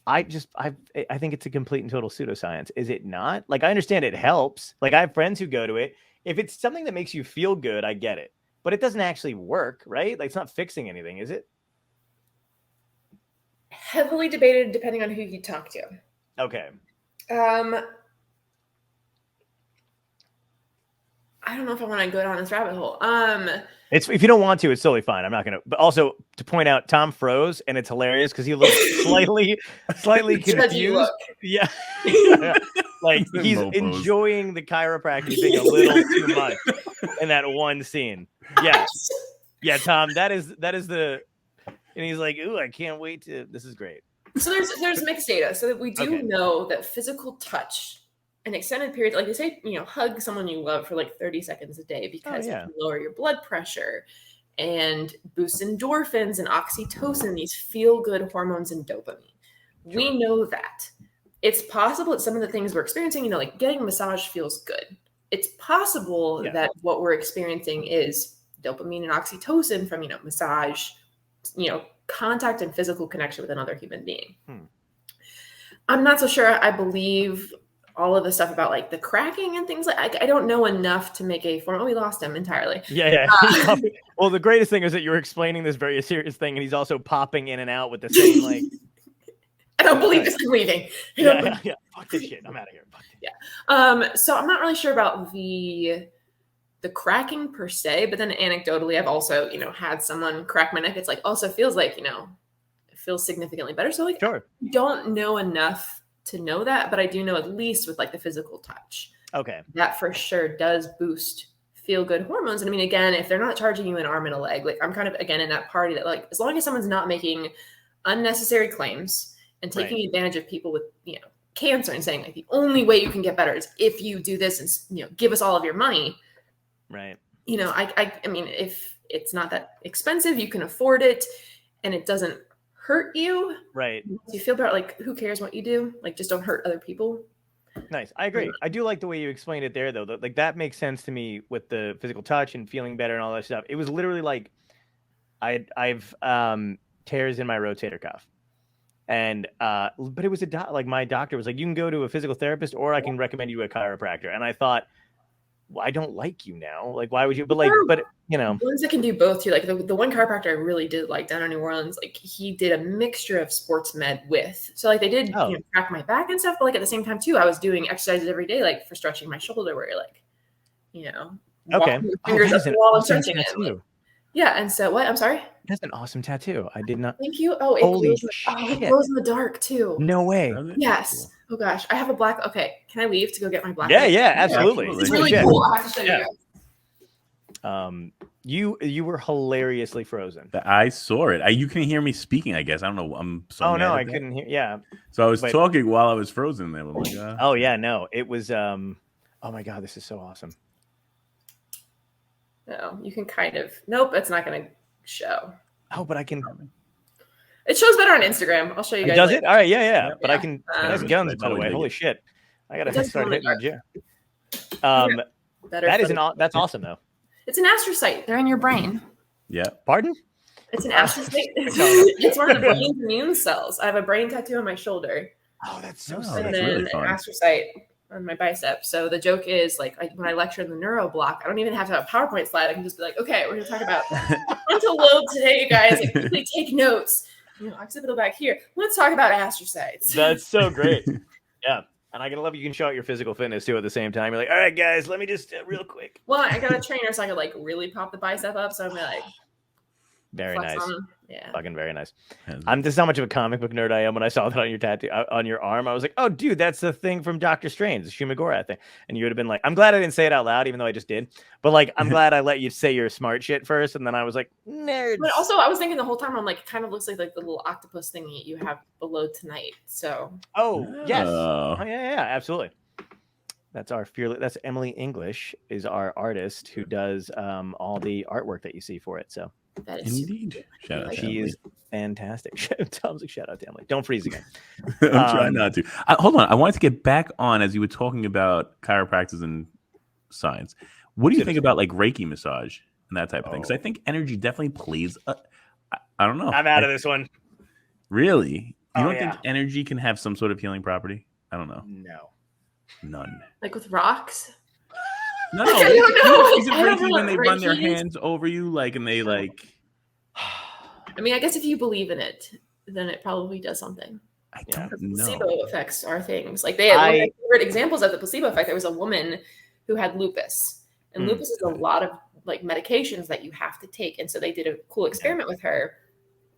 I think it's a complete and total pseudoscience. Is it not? Like, I understand it helps. Like, I have friends who go to it. If it's something that makes you feel good, I get it. But it doesn't actually work, right? Like, it's not fixing anything, is it? Heavily debated depending on who you talk to. Okay. I don't know if I want to go down this rabbit hole. It's, if you don't want to, it's totally fine. I'm not gonna. But also to point out, Tom froze, and it's hilarious because he looks slightly confused. Yeah. Like he's enjoying the chiropractic thing a little too much in that one scene. Yeah, Tom. That is the. And he's like, "Ooh, I can't wait to." This is great. So there's mixed data. So that we do know that physical touch. An extended period, like they say, hug someone you love for like 30 seconds a day because it can lower your blood pressure and boost endorphins and oxytocin, these feel-good hormones and dopamine. Sure. We know that. It's possible that some of the things we're experiencing, like getting a massage feels good. It's possible that what we're experiencing is dopamine and oxytocin from, massage, contact and physical connection with another human being. I'm not so sure I believe all of the stuff about like the cracking and things like I don't know enough to make a form. Oh, we lost him entirely. Yeah. Well, the greatest thing is that you're explaining this very serious thing, and he's also popping in and out with the same like. I don't believe this. I'm leaving. Yeah. Fuck this shit. I'm out of here. Fuck this. Yeah. So I'm not really sure about the cracking per se, but then anecdotally, I've also had someone crack my neck. It's like also feels like it feels significantly better. So like, sure. I don't know enough to know that, but I do know at least with like the physical touch. Okay. that for sure does boost feel-good hormones. And I mean, again, if they're not charging you an arm and a leg, like I'm kind of, again, in that party that like, as long as someone's not making unnecessary claims and taking advantage of people with, cancer and saying like the only way you can get better is if you do this and, give us all of your money. Right. I mean, if it's not that expensive, you can afford it and it doesn't hurt you. Right. You feel better. Like, who cares what you do? Like, just don't hurt other people. Nice. I agree. I do like the way you explained it there, though. Like that makes sense to me with the physical touch and feeling better and all that stuff. It was literally like I've tears in my rotator cuff, and but it was like my doctor was like, you can go to a physical therapist or I can recommend you a chiropractor. And I thought, well, I don't like you now. Like, why would you? But ones that can do both too. Like the one chiropractor I really did like down in New Orleans, like he did a mixture of sports med with. So like they did crack my back and stuff, but like at the same time too, I was doing exercises every day, like for stretching my shoulder, where you're like, okay, fingers up the wall and stretching it. Like, yeah, and so what? I'm sorry. That's an awesome tattoo. I did not. Thank you. Oh, Holy shit! It glows in the dark too. No way. Yes. Oh gosh, I have a black. Okay, can I leave to go get my black? Yeah, absolutely. It's really cool. I have to show you guys. You were hilariously frozen. I saw it. You can hear me speaking, I guess. I don't know. I'm so Oh no, I couldn't hear. Yeah. So I was talking while I was frozen there. I'm like, oh yeah, no. It was oh my god, this is so awesome. No, you can kind of. Nope, it's not going to show. Oh, but I can. It shows better on Instagram. I'll show you guys. Does it? All right, yeah. But I can. That's guns, by the way. Holy shit! I gotta start hitting the gym. That's awesome though. It's an astrocyte. They're in your brain. Yeah. Pardon? It's an astrocyte. It's one of the brain's immune cells. I have a brain tattoo on my shoulder. Oh, that's so sick. And then really an astrocyte on my bicep. So the joke is like when I lecture in the neuro block, I don't even have to have a PowerPoint slide. I can just be like, okay, we're going to talk about frontal lobe today, you guys. Like, please take notes. Occipital back here. Let's talk about astrocytes. That's so great. Yeah. And I gotta love you can show out your physical fitness too at the same time. You're like, all right, guys, let me just real quick. Well, I got a trainer so I could like really pop the bicep up. So I'm like, very nice. Yeah, fucking very nice. This is how much of a comic book nerd I am. When I saw that on your tattoo on your arm, I was like, oh, dude, that's the thing from Doctor Strange, the Shumagora thing. And you would have been like, I'm glad I didn't say it out loud, even though I just did. But like, I'm glad I let you say your smart shit first, and then I was like, nerds. But also, I was thinking the whole time, I'm like, it kind of looks like the little octopus thing you have below tonight. So. Oh yes. Oh yeah, absolutely. That's our fearless. That's Emily English is our artist who does all the artwork that you see for it. So. That is indeed. Shout out to she Emily. is fantastic. Tom's like, shout out to Emily. Don't freeze again. I'm trying not to. Hold on. I wanted to get back on as you were talking about chiropractors and science. What do you think about like Reiki massage and that type of thing? Because I think energy definitely plays. I don't know. I'm out of this one. Really? You don't think energy can have some sort of healing property? I don't know. No. None. Like with rocks? No. I don't know. Is it Reiki when they run their hands over you, like, and they like? I mean, I guess if you believe in it, then it probably does something. I don't know. Placebo effects are things like one of my favorite examples of the placebo effect. There was a woman who had lupus, and lupus is a lot of like medications that you have to take. And so they did a cool experiment with her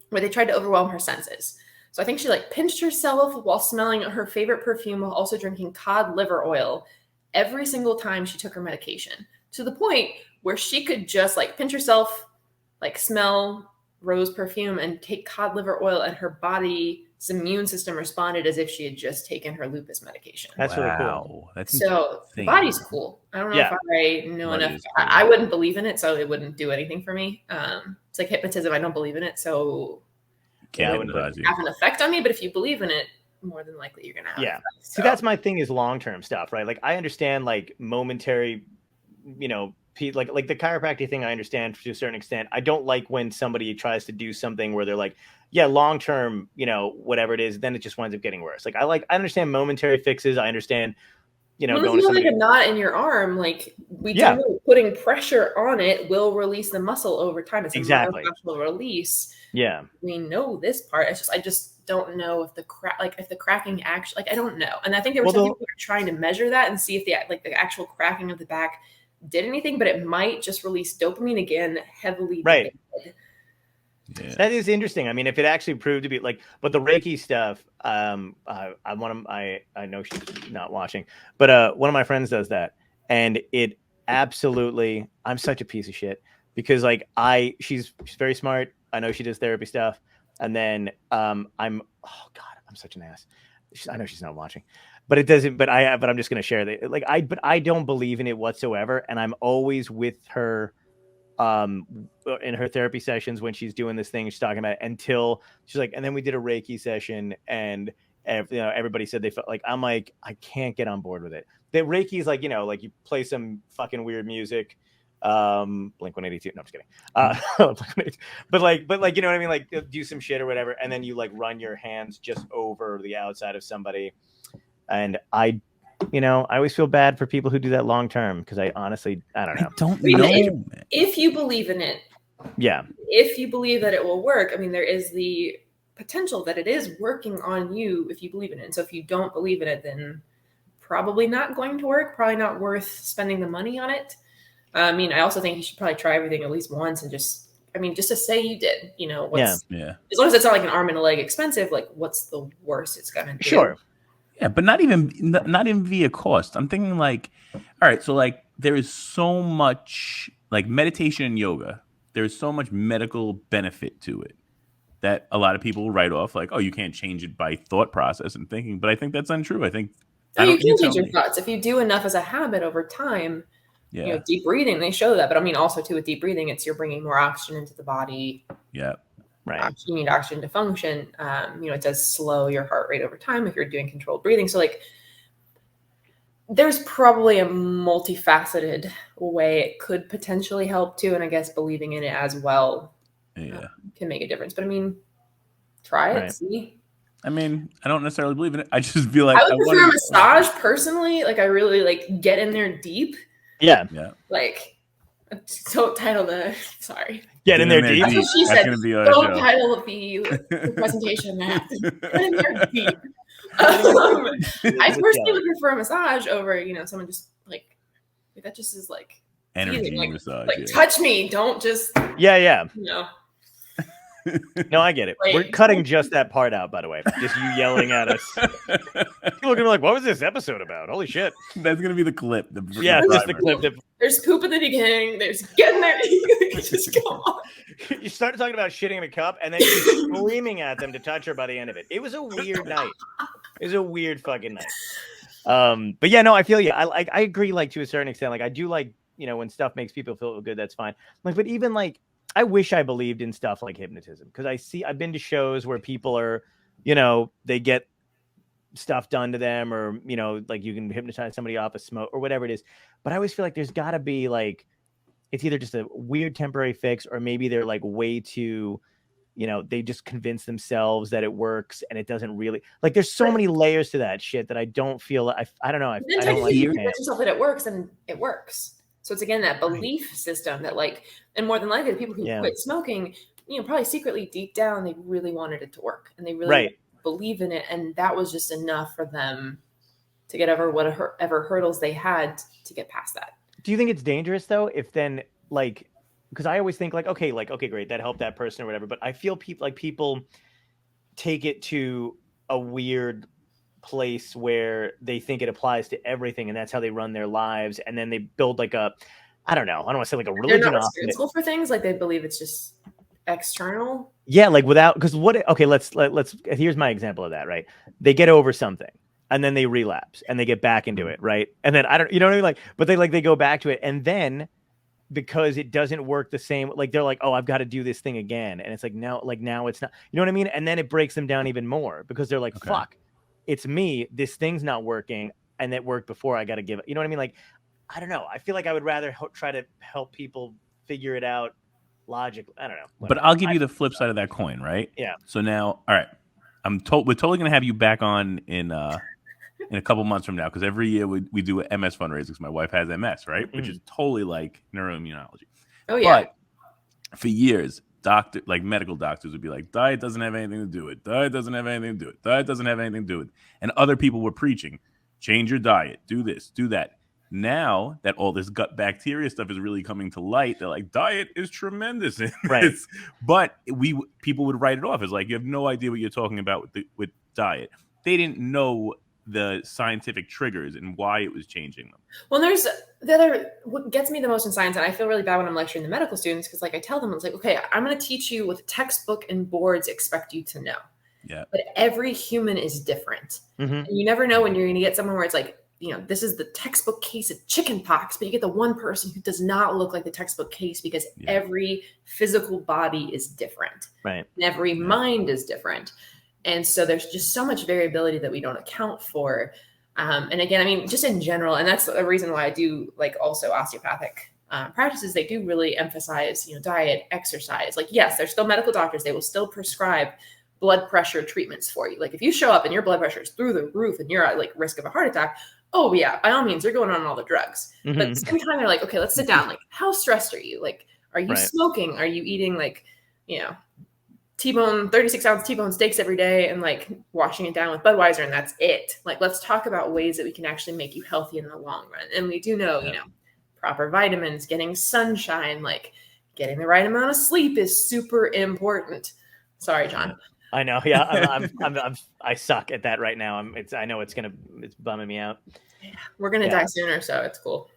where they tried to overwhelm her senses. So I think she like pinched herself while smelling her favorite perfume while also drinking cod liver oil every single time she took her medication, to the point where she could just like pinch herself, like smell rose perfume and take cod liver oil, and her body's immune system responded as if she had just taken her lupus medication. That's really cool. That's so the body's cool. I don't know if I know enough. I wouldn't believe in it, so it wouldn't do anything for me. It's like hypnotism. I don't believe in it, so it wouldn't have an effect on me. But if you believe in it, more than likely you're gonna have it. So that's my thing is long-term stuff, right? Like I understand like momentary, like the chiropractic thing I understand to a certain extent. I don't like when somebody tries to do something where they're like, long-term, whatever it is, then it just winds up getting worse. Like I understand momentary fixes. I understand, if you have like a knot in your arm, like we know putting pressure on it will release the muscle over time. It's a muscle release. Yeah. We know this part. It's just, I just don't know if the cracking actually, I don't know. And I think there were some people who were trying to measure that and see if the actual cracking of the back did anything, but it might just release dopamine again, heavily. Right. Yeah. That is interesting. I mean, if it actually proved to be like, but the Reiki stuff, I know she's not watching, but one of my friends does that, and it absolutely, I'm such a piece of shit because like she's very smart. I know she does therapy stuff, and then oh God, I'm such an ass. I know she's not watching, but it doesn't. But I'm just gonna share that. Like but I don't believe in it whatsoever, and I'm always with her in her therapy sessions when she's doing this thing she's talking about until she's like, and then we did a Reiki session and everybody said they felt like, I'm like, I can't get on board with it. The Reiki is like, like you play some fucking weird music, Blink-182, no, I'm just kidding, but like you know what I mean, like do some shit or whatever, and then you like run your hands just over the outside of somebody, and I always feel bad for people who do that long term because I honestly, I don't know. I don't know. If you believe in it, yeah. If you believe that it will work, I mean, there is the potential that it is working on you if you believe in it. And so if you don't believe in it, then probably not going to work, probably not worth spending the money on it. I mean, I also think you should probably try everything at least once and just to say you did, as long as it's not like an arm and a leg expensive, like what's the worst it's going to do? Sure. Yeah, but not even via cost. I'm thinking like, all right, so like there is so much like meditation and yoga. There's so much medical benefit to it that a lot of people will write off like, oh, you can't change it by thought process and thinking. But I think that's untrue. I think you can change your thoughts if you do enough as a habit over time. Yeah, deep breathing, they show that. But I mean, also too with deep breathing, you're bringing more oxygen into the body. Yeah. Right. You need oxygen to function. It does slow your heart rate over time if you're doing controlled breathing. So like there's probably a multifaceted way it could potentially help too. And I guess believing in it as well can make a difference. But I mean, try it, see. I mean, I don't necessarily believe in it. I just feel like I would prefer a massage personally. Like I really like get in there deep. Yeah. Like don't title the Get in there deep. That's what she That's said. gonna be Don't title the presentation that. Get in there deep. I personally would prefer a massage over, someone just like that just is like energy like, massage. Like touch me, don't just No, I get it. We're cutting just that part out, by the way. Just you yelling at us. People are gonna be like, "What was this episode about? Holy shit!" That's gonna be the clip. Just the clip. There's poop in the beginning. There's getting there. Just go on. You started talking about shitting in a cup, and then you're screaming at them to touch her by the end of it. It was a weird night. It was a weird fucking night. But yeah, no, I feel you. I agree, like to a certain extent. Like I do like when stuff makes people feel good, that's fine. Like, but even like. I wish I believed in stuff like hypnotism because I've been to shows where people are, they get stuff done to them or, like you can hypnotize somebody off a smoke or whatever it is. But I always feel like there's got to be like, it's either just a weird temporary fix or maybe they're like way too, they just convince themselves that it works and it doesn't really like, there's so many layers to that shit that I don't feel, I don't know. I don't like yourself that it works and it works. So it's again that belief system that like, and more than likely the people who quit smoking, probably secretly deep down they really wanted it to work and they really believe in it, and that was just enough for them to get over whatever hurdles they had to get past that. Do you think it's dangerous though? If then like, because I always think like, okay, great, that helped that person or whatever, but I feel people take it to a weird place where they think it applies to everything and that's how they run their lives, and then they build like a I don't want to say like a religion. They're not responsible for things, like they believe it's just external. Yeah, like without because let's here's my example of that, right? They get over something and then they relapse and they get back into it, right? And then I don't what I mean, like, but they go back to it, and then because it doesn't work the same, like they're like, oh, I've got to do this thing again, and it's like now it's not, you know what I mean? And then it breaks them down even more because they're like, fuck, it's me, this thing's not working and it worked before, I got to give it, you know what I mean? Like, I don't know, I feel like I would rather try to help people figure it out logically. I don't know, but I'll give you the flip side of that coin, right? Yeah. So now, all right, we're totally gonna have you back on in a couple months from now, because every year we do an MS fundraiser because my wife has MS, right? Which is totally like neuro-immunology. Oh yeah. But for years, medical doctors would be like, diet doesn't have anything to do with it. Diet doesn't have anything to do with it. Diet doesn't have anything to do with it. And other people were preaching, change your diet, do this, do that. Now that all this gut bacteria stuff is really coming to light, they're like, diet is tremendous. Right. But people would write it off as like, you have no idea what you're talking about with diet. They didn't know the scientific triggers and why it was changing them. Well, there's the other, what gets me the most in science, and I feel really bad when I'm lecturing the medical students, because like I tell them, it's like, okay, I'm going to teach you what the textbook and boards expect you to know. Yeah. But every human is different. Mm-hmm. And you never know when you're going to get someone where it's like, you know, this is the textbook case of chicken pox, but you get the one person who does not look like the textbook case, because every physical body is different. Right. And every mind is different. And so there's just so much variability that we don't account for. And again, I mean, just in general, and that's the reason why I do like also osteopathic practices, they do really emphasize, you know, diet, exercise. Like, yes, they're still medical doctors. They will still prescribe blood pressure treatments for you. Like if you show up and your blood pressure is through the roof and you're at like risk of a heart attack, oh yeah, by all means, you're going on all the drugs. Mm-hmm. But at the same time, they're like, okay, let's sit down. Like, how stressed are you? Like, are you smoking? Are you eating like, you know, T-bone, 36-ounce T-bone steaks every day and like washing it down with Budweiser and that's it? Like, let's talk about ways that we can actually make you healthy in the long run. And we do know, you know, proper vitamins, getting sunshine, like getting the right amount of sleep is super important. Sorry, John. I know. Yeah, I suck at that right now. I know it's bumming me out. Yeah, we're gonna die sooner, so it's cool.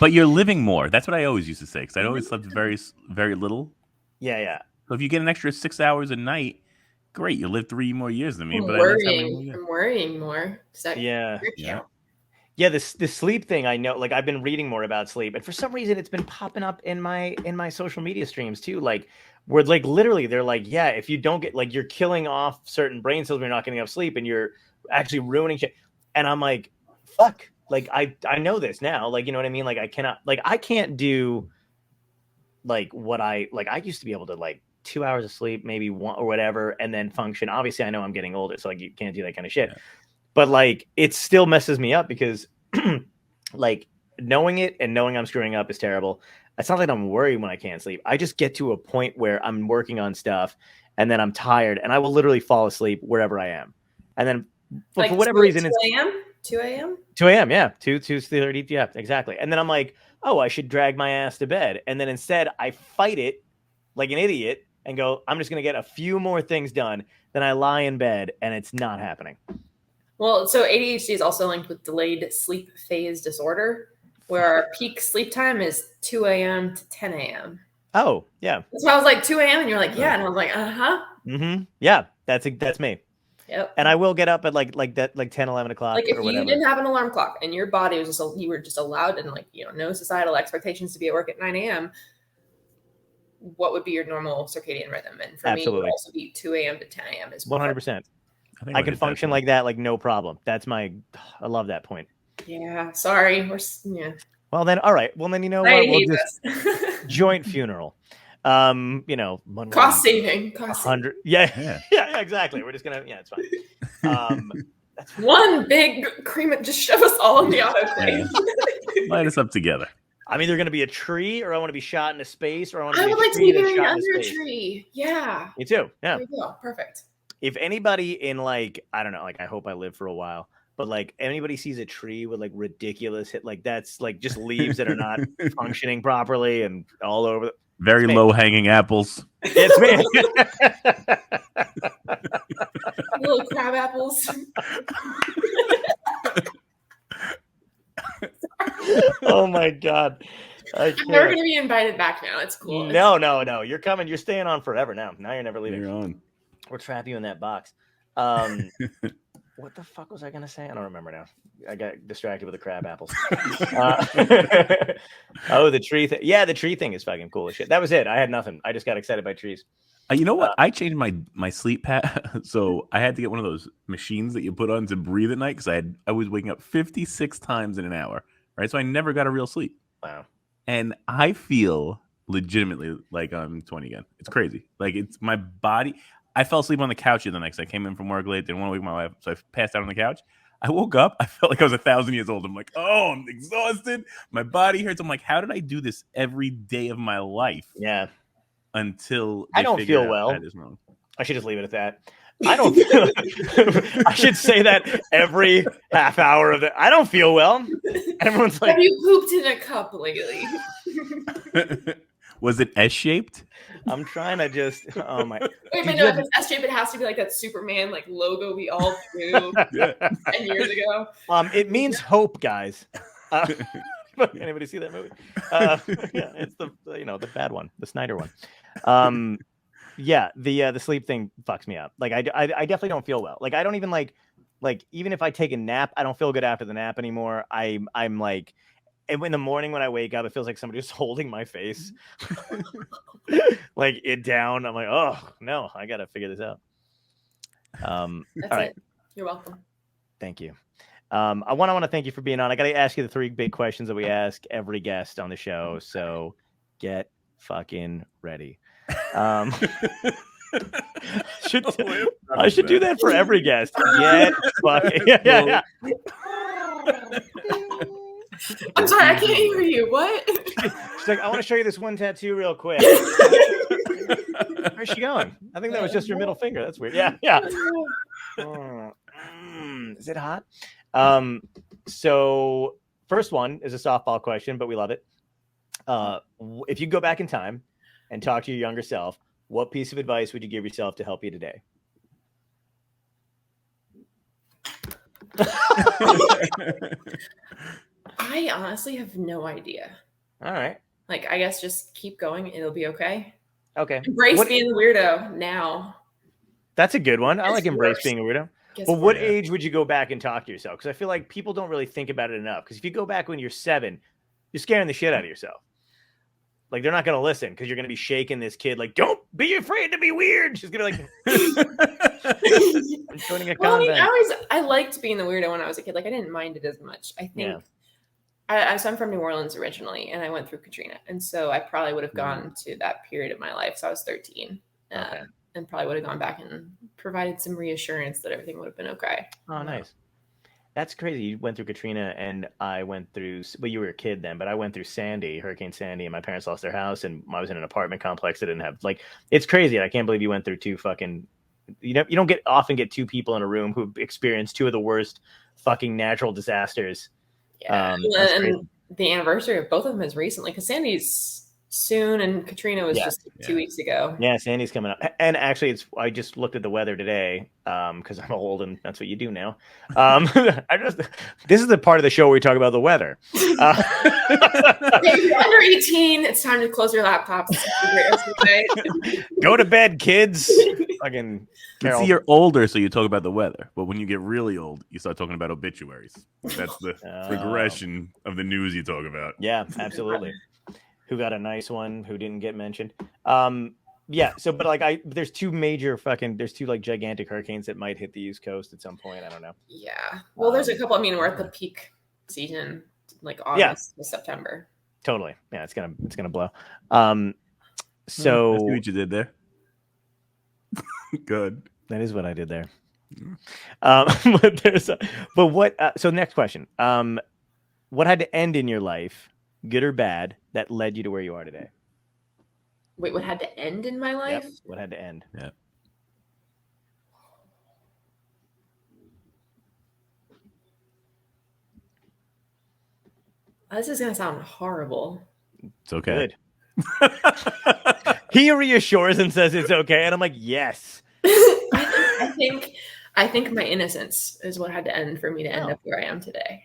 But you're living more. That's what I always used to say, because I always slept very, very little. Yeah. So if you get an extra 6 hours a night, great. You'll live 3 more years than me. I'm but worrying more. Yeah. The sleep thing, I know, like I've been reading more about sleep, and for some reason it's been popping up in my social media streams too. Like where like literally they're like, yeah, if you don't get, like, you're killing off certain brain cells when you're not getting enough sleep and you're actually ruining shit. And I'm like, fuck, like I know this now. Like, you know what I mean? Like I can't do like what I used to be able to, like 2 hours of sleep, maybe one or whatever, and then function. Obviously I know I'm getting older, so like you can't do that kind of shit. Yeah. But like it still messes me up because like knowing it and knowing I'm screwing up is terrible. It's not like I'm worried when I can't sleep. I just get to a point where I'm working on stuff and then I'm tired and I will literally fall asleep wherever I am. And then for whatever reason, it's 2 a.m. 2 a.m. Yeah. 2:30. Yeah, exactly. And then I'm like, oh, I should drag my ass to bed. And then instead I fight it like an idiot and go, I'm just going to get a few more things done. Then I lie in bed and it's not happening. Well, so ADHD is also linked with delayed sleep phase disorder, where our peak sleep time is 2 a.m. to 10 a.m. Oh, yeah. So I was like 2 a.m. and you're like, yeah. And I was like, uh-huh. Mm-hmm. Yeah, that's me. Yep. And I will get up at like 10, 11 o'clock. Like if or you whatever. didn't have an alarm clock and your body was just, you were just allowed and like, you know, no societal expectations to be at work at 9 a.m., what would be your normal circadian rhythm? And for me, it would also be 2 a.m. to 10 a.m. is 100%. I can function like that, like no problem. I love that point. Yeah. Sorry. Well then, all right. Well then, you know what? We'll just joint funeral. You know, cost saving. 100. Yeah, exactly. We're just gonna. Yeah, it's fine. That's one big cream. Just shove us all in the autoclave. Line us up together. I'm either going to be a tree, or I want to be shot into space, or I would like to be buried under a tree. Yeah. Me too. Yeah. There you go. Perfect. If anybody in like, I don't know, like I hope I live for a while, but like anybody sees a tree with like ridiculous like that's like just leaves that are not functioning properly and all over. Very low hanging apples. It's me. Little crab apples. Oh my God. I'm never going to be invited back now. It's cool. No. You're coming. You're staying on forever now. Now you're never leaving. You're on. We'll trap you in that box. What the fuck was I going to say? I don't remember now. I got distracted with the crab apples. Oh, the tree thing. Yeah, the tree thing is fucking cool as shit. That was it. I had nothing. I just got excited by trees. You know what? I changed my sleep pattern. So I had to get one of those machines that you put on to breathe at night because I was waking up 56 times in an hour. Right. So I never got a real sleep. Wow. And I feel legitimately like I'm 20 again. It's crazy. Like it's my body. I fell asleep on the couch the next. I came in from work late. Didn't want to wake my wife. So I passed out on the couch. I woke up. I felt like I was 1,000 years old. I'm like, oh, I'm exhausted. My body hurts. I'm like, how did I do this every day of my life? Yeah. Until I don't feel well. I should just leave it at that. I don't I should say that every half hour of it. I don't feel well. Everyone's like, have you pooped in a cup lately? Was it S-shaped? I'm trying to just, oh my. Wait, but no, if it's S-shaped, it has to be like that Superman like logo we all drew 10 years ago. It means hope, guys. Anybody see that movie? Yeah, it's the the bad one, the Snyder one. Yeah, the sleep thing fucks me up. Like I definitely don't feel well. Like I don't even like even if I take a nap, I don't feel good after the nap anymore. I'm like, and in the morning when I wake up, it feels like somebody's holding my face, like it down. I'm like, oh no, I gotta figure this out. That's all right. it. You're welcome. Thank you. I want to thank you for being on. I got to ask you the 3 big questions that we ask every guest on the show. So get fucking ready. I should do that for every guest. Get fucking yeah. I'm sorry, I can't hear you. What? She's like, I want to show you this one tattoo real quick. Where's she going? I think that was just your middle finger. That's weird. Yeah. Is it hot? So first one is a softball question, but we love it. If you go back in time and talk to your younger self, what piece of advice would you give yourself to help you today? I honestly have no idea. All right. Like, I guess just keep going. It'll be okay. Okay. Embrace being the weirdo now. That's a good one. I like embrace worse. being a weirdo. Guess But what worse. age would you go back and talk to yourself? Because I feel like people don't really think about it enough. Because if you go back when you're 7, you're scaring the shit out of yourself. Like, they're not going to listen because you're going to be shaking this kid. Like, don't be afraid to be weird. She's going to be like, I'm joining a convent. I liked being the weirdo when I was a kid. Like, I didn't mind it as much. I think so I'm from New Orleans originally, and I went through Katrina. And so I probably would have gone to that period of my life. So I was 13. And probably would have gone back and provided some reassurance that everything would have been okay. Oh, nice. That's crazy. You went through Katrina, and I went through, well, you were a kid then, but I went through Hurricane Sandy, and my parents lost their house, and I was in an apartment complex that didn't have, like, it's crazy. I can't believe you went through 2 fucking, you don't often get 2 people in a room who experienced 2 of the worst fucking natural disasters. Yeah. And the anniversary of both of them is recently, because Sandy's soon and Katrina was just 2 weeks ago. Yeah, Sandy's coming up. And actually, I just looked at the weather today because I'm old and that's what you do now. This is the part of the show where we talk about the weather. If you're under 18, it's time to close your laptops. Go to bed, kids. Fucking Carol. See, you're older, so you talk about the weather. But when you get really old, you start talking about obituaries. That's the progression of the news you talk about. Yeah, absolutely. Who got a nice one? Who didn't get mentioned? Yeah. So, but like, there's 2 like gigantic hurricanes that might hit the East Coast at some point. I don't know. Yeah. Well, there's a couple. I mean, we're at the peak season, like August to September. Totally. Yeah, it's gonna blow. So I see what you did there. Good. That is what I did there. But what? So next question. What had to end in your life, good or bad, that led you to where you are today? Wait, what had to end in my life? Yep. What had to end? Yeah. This is gonna sound horrible. It's okay. Good. He reassures and says it's okay, and I'm like, yes. I think my innocence is what had to end for me to end up where I am today.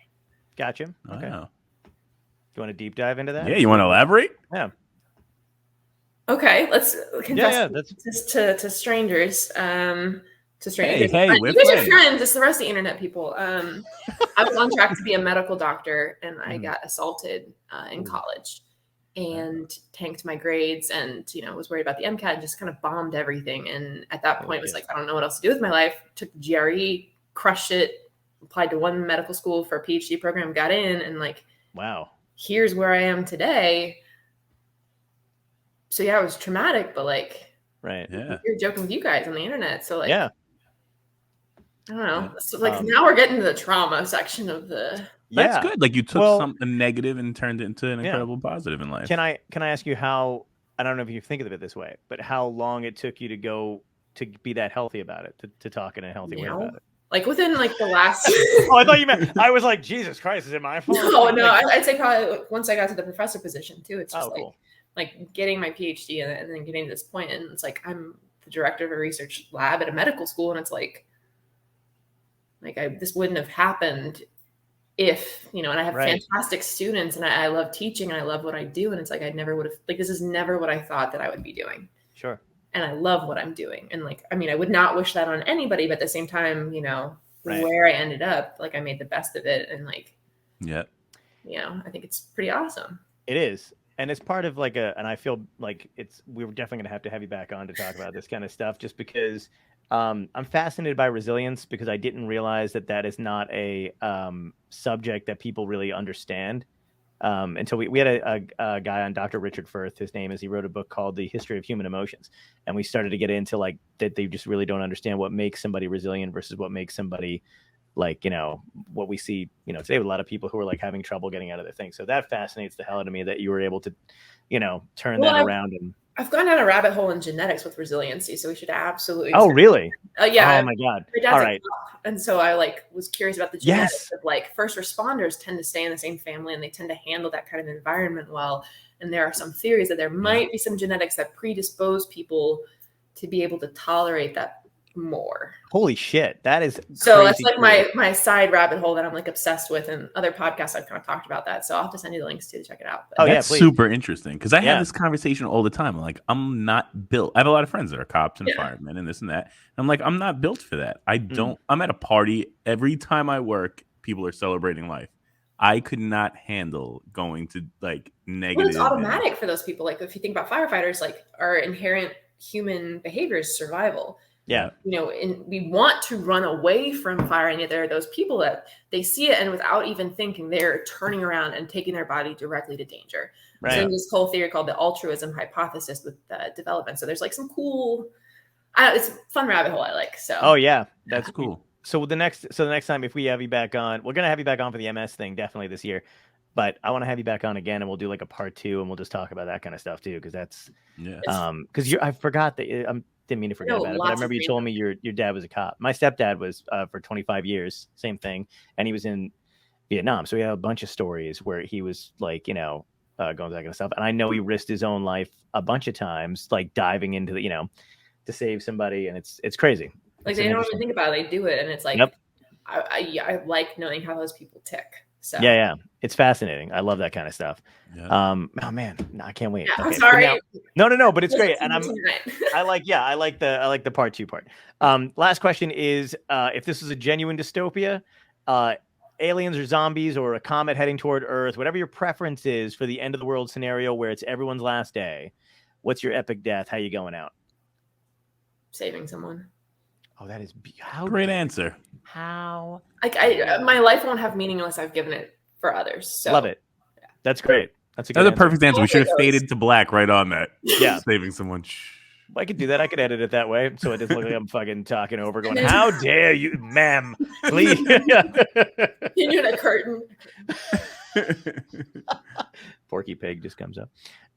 Gotcha. Okay. Wow. You want to deep dive into that? Yeah, you want to elaborate? Yeah. Okay, let's confess to strangers. To strangers. Hey, you guys are friends. It's the rest of the internet people. I was on track to be a medical doctor, and I got assaulted in college, and tanked my grades, and was worried about the MCAT, and just kind of bombed everything. And at that point, was like, I don't know what else to do with my life. Took the GRE, crushed it, applied to one medical school for a PhD program, got in, and like, wow, here's where I am today. So yeah, it was traumatic, but like, right, you're joking with you guys on the internet, so like, yeah. I don't know. So like now we're getting to the trauma section of the. That's good. Like you took something negative and turned it into an incredible positive in life. Can I ask you how? I don't know if you think of it this way, but how long it took you to go to be that healthy about it, to talk in a healthy way about it? Like within like the last. Oh, I thought you meant. I was like, Jesus Christ, is it my fault? No, I'd say probably once I got to the professor position too. It's just cool. like getting my PhD and then getting to this point, and it's like I'm the director of a research lab at a medical school, and it's like this wouldn't have happened if, and I have fantastic students, and I love teaching, and I love what I do, and it's like I never would have, this is never what I thought that I would be doing. Sure. And I love what I'm doing. And I would not wish that on anybody, but at the same time, where I ended up, I made the best of it. And I think it's pretty awesome. It is. And it's part of and I feel like we're definitely going to have you back on to talk about this kind of stuff, just because I'm fascinated by resilience, because I didn't realize that is not a subject that people really understand. Until we had a guy on, Dr. Richard Firth, his name is, he wrote a book called The History of Human Emotions. And we started to get into that they just really don't understand what makes somebody resilient versus what makes somebody what we see, today with a lot of people who are having trouble getting out of their thing. So that fascinates the hell out of me that you were able to, turn that around. And I've gone down a rabbit hole in genetics with resiliency. So we should absolutely. Oh, really? Yeah. Oh my God. All right. And so I was curious about the genetics of first responders tend to stay in the same family, and they tend to handle that kind of environment well. And there are some theories that there might be some genetics that predispose people to be able to tolerate that more. Holy shit. That is so that's my side rabbit hole that I'm obsessed with, and other podcasts I've kind of talked about that. So I'll have to send you the links to check it out. But that's super interesting, because I have this conversation all the time. I'm not built. I have a lot of friends that are cops and firemen and this and that. And I'm not built for that. I'm at a party every time I work, people are celebrating life. I could not handle going to negative. Well, it's automatic for those people. If you think about firefighters, our inherent human behavior is survival. Yeah. And we want to run away from fire, and yet there are those people that they see it, and without even thinking, they're turning around and taking their body directly to danger. Right. So there's this whole theory called the altruism hypothesis with development. So there's some cool, it's a fun rabbit hole I like. So. Oh yeah, that's cool. So the next time, if we have you back on, we're gonna have you back on for the MS thing definitely this year. But I want to have you back on again, and we'll do a part 2, and we'll just talk about that kind of stuff too, because that's because I forgot that didn't mean to forget about it, but I remember you told me your dad was a cop. My stepdad was for 25 years, same thing, and he was in Vietnam. So we have a bunch of stories where he was going through that kind of stuff. And I know he risked his own life a bunch of times, diving into the to save somebody, and it's crazy. They don't even think about it; they do it, and it's I like knowing how those people tick. So yeah, it's fascinating. I love that kind of stuff. Yeah. Oh man, no, I can't wait. Yeah, okay. I'm sorry. No, but it's great, and I like the part 2 part. Last question is, if this is a genuine dystopia, aliens or zombies or a comet heading toward Earth, whatever your preference is for the end of the world scenario where it's everyone's last day, what's your epic death? How you going out? Saving someone. Oh, that is great answer. How? My life won't have meaning unless I've given it for others. So love it. Yeah. That's great. That's a perfect answer. We should have faded to black right on that. Yeah, saving someone. I could do that. I could edit it that way, so it doesn't look like I'm fucking talking over, going, "How dare you, ma'am? Please." You need a curtain. Porky Pig just comes up.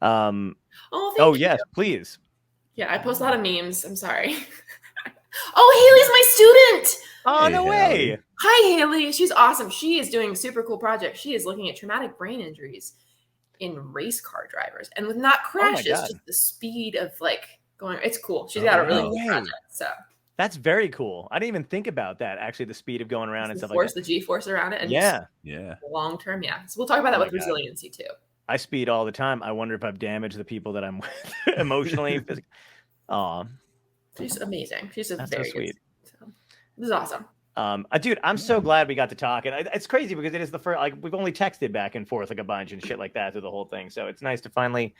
Oh, yes, please. Yeah, I post a lot of memes. I'm sorry. Oh, Haley's my student. Oh, no way. Hi, Haley. She's awesome. She is doing a super cool project. She is looking at traumatic brain injuries in race car drivers, and with not crashes, just the speed of going. It's cool. She's got a really cool project. So that's very cool. I didn't even think about that. Actually, the speed of going around and stuff like that. The G-force around it. And yeah. Long term, yeah. So we'll talk about that with resiliency too. I speed all the time. I wonder if I've damaged the people that I'm with emotionally. Physically. Aw. She's amazing. She's That's very so sweet. So, this is awesome. Dude, I'm so glad we got to talk. And it's crazy because it is the first, we've only texted back and forth a bunch and shit like that through the whole thing. So it's nice to finally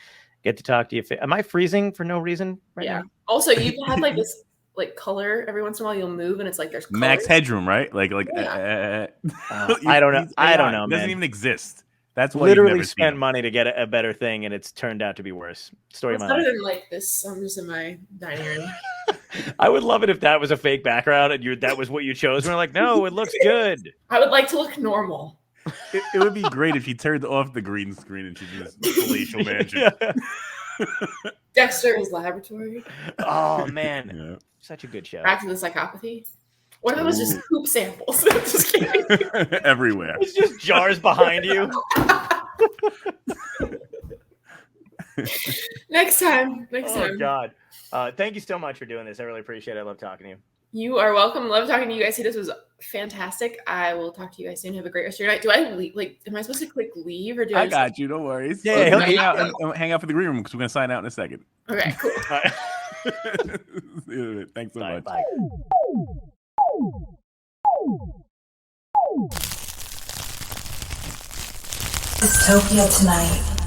get to talk to you. Am I freezing for no reason right now? Also, you've had this color every once in a while. You'll move and it's there's colors. Max Headroom, right? I don't know. I don't know, man. It doesn't even exist. That's why literally spent money to get a better thing, and it's turned out to be worse. Story of my life. Better than this. I'm just in my dining room. I would love it if that was a fake background and that was what you chose. We're like, no, it looks good. I would like to look normal. It would be great if you turned off the green screen and she just palatial mansion. Dexter's Laboratory. Oh man, Yeah. such a good show. Back to the Psychopathy. What if it was just poop samples? Just kidding. Everywhere. It's just jars behind you. Next time. Oh God. Thank you so much for doing this. I really appreciate it. I love talking to you. You are welcome. Love talking to you guys. See, this was fantastic. I will talk to you guys soon. Have a great rest of your night. Do I leave? Am I supposed to click leave or do I? I got you. No worries. Yeah, He'll hang out and hang out for the green room because we're gonna sign out in a second. Okay, cool. Thanks so much. Bye. Dystopia tonight.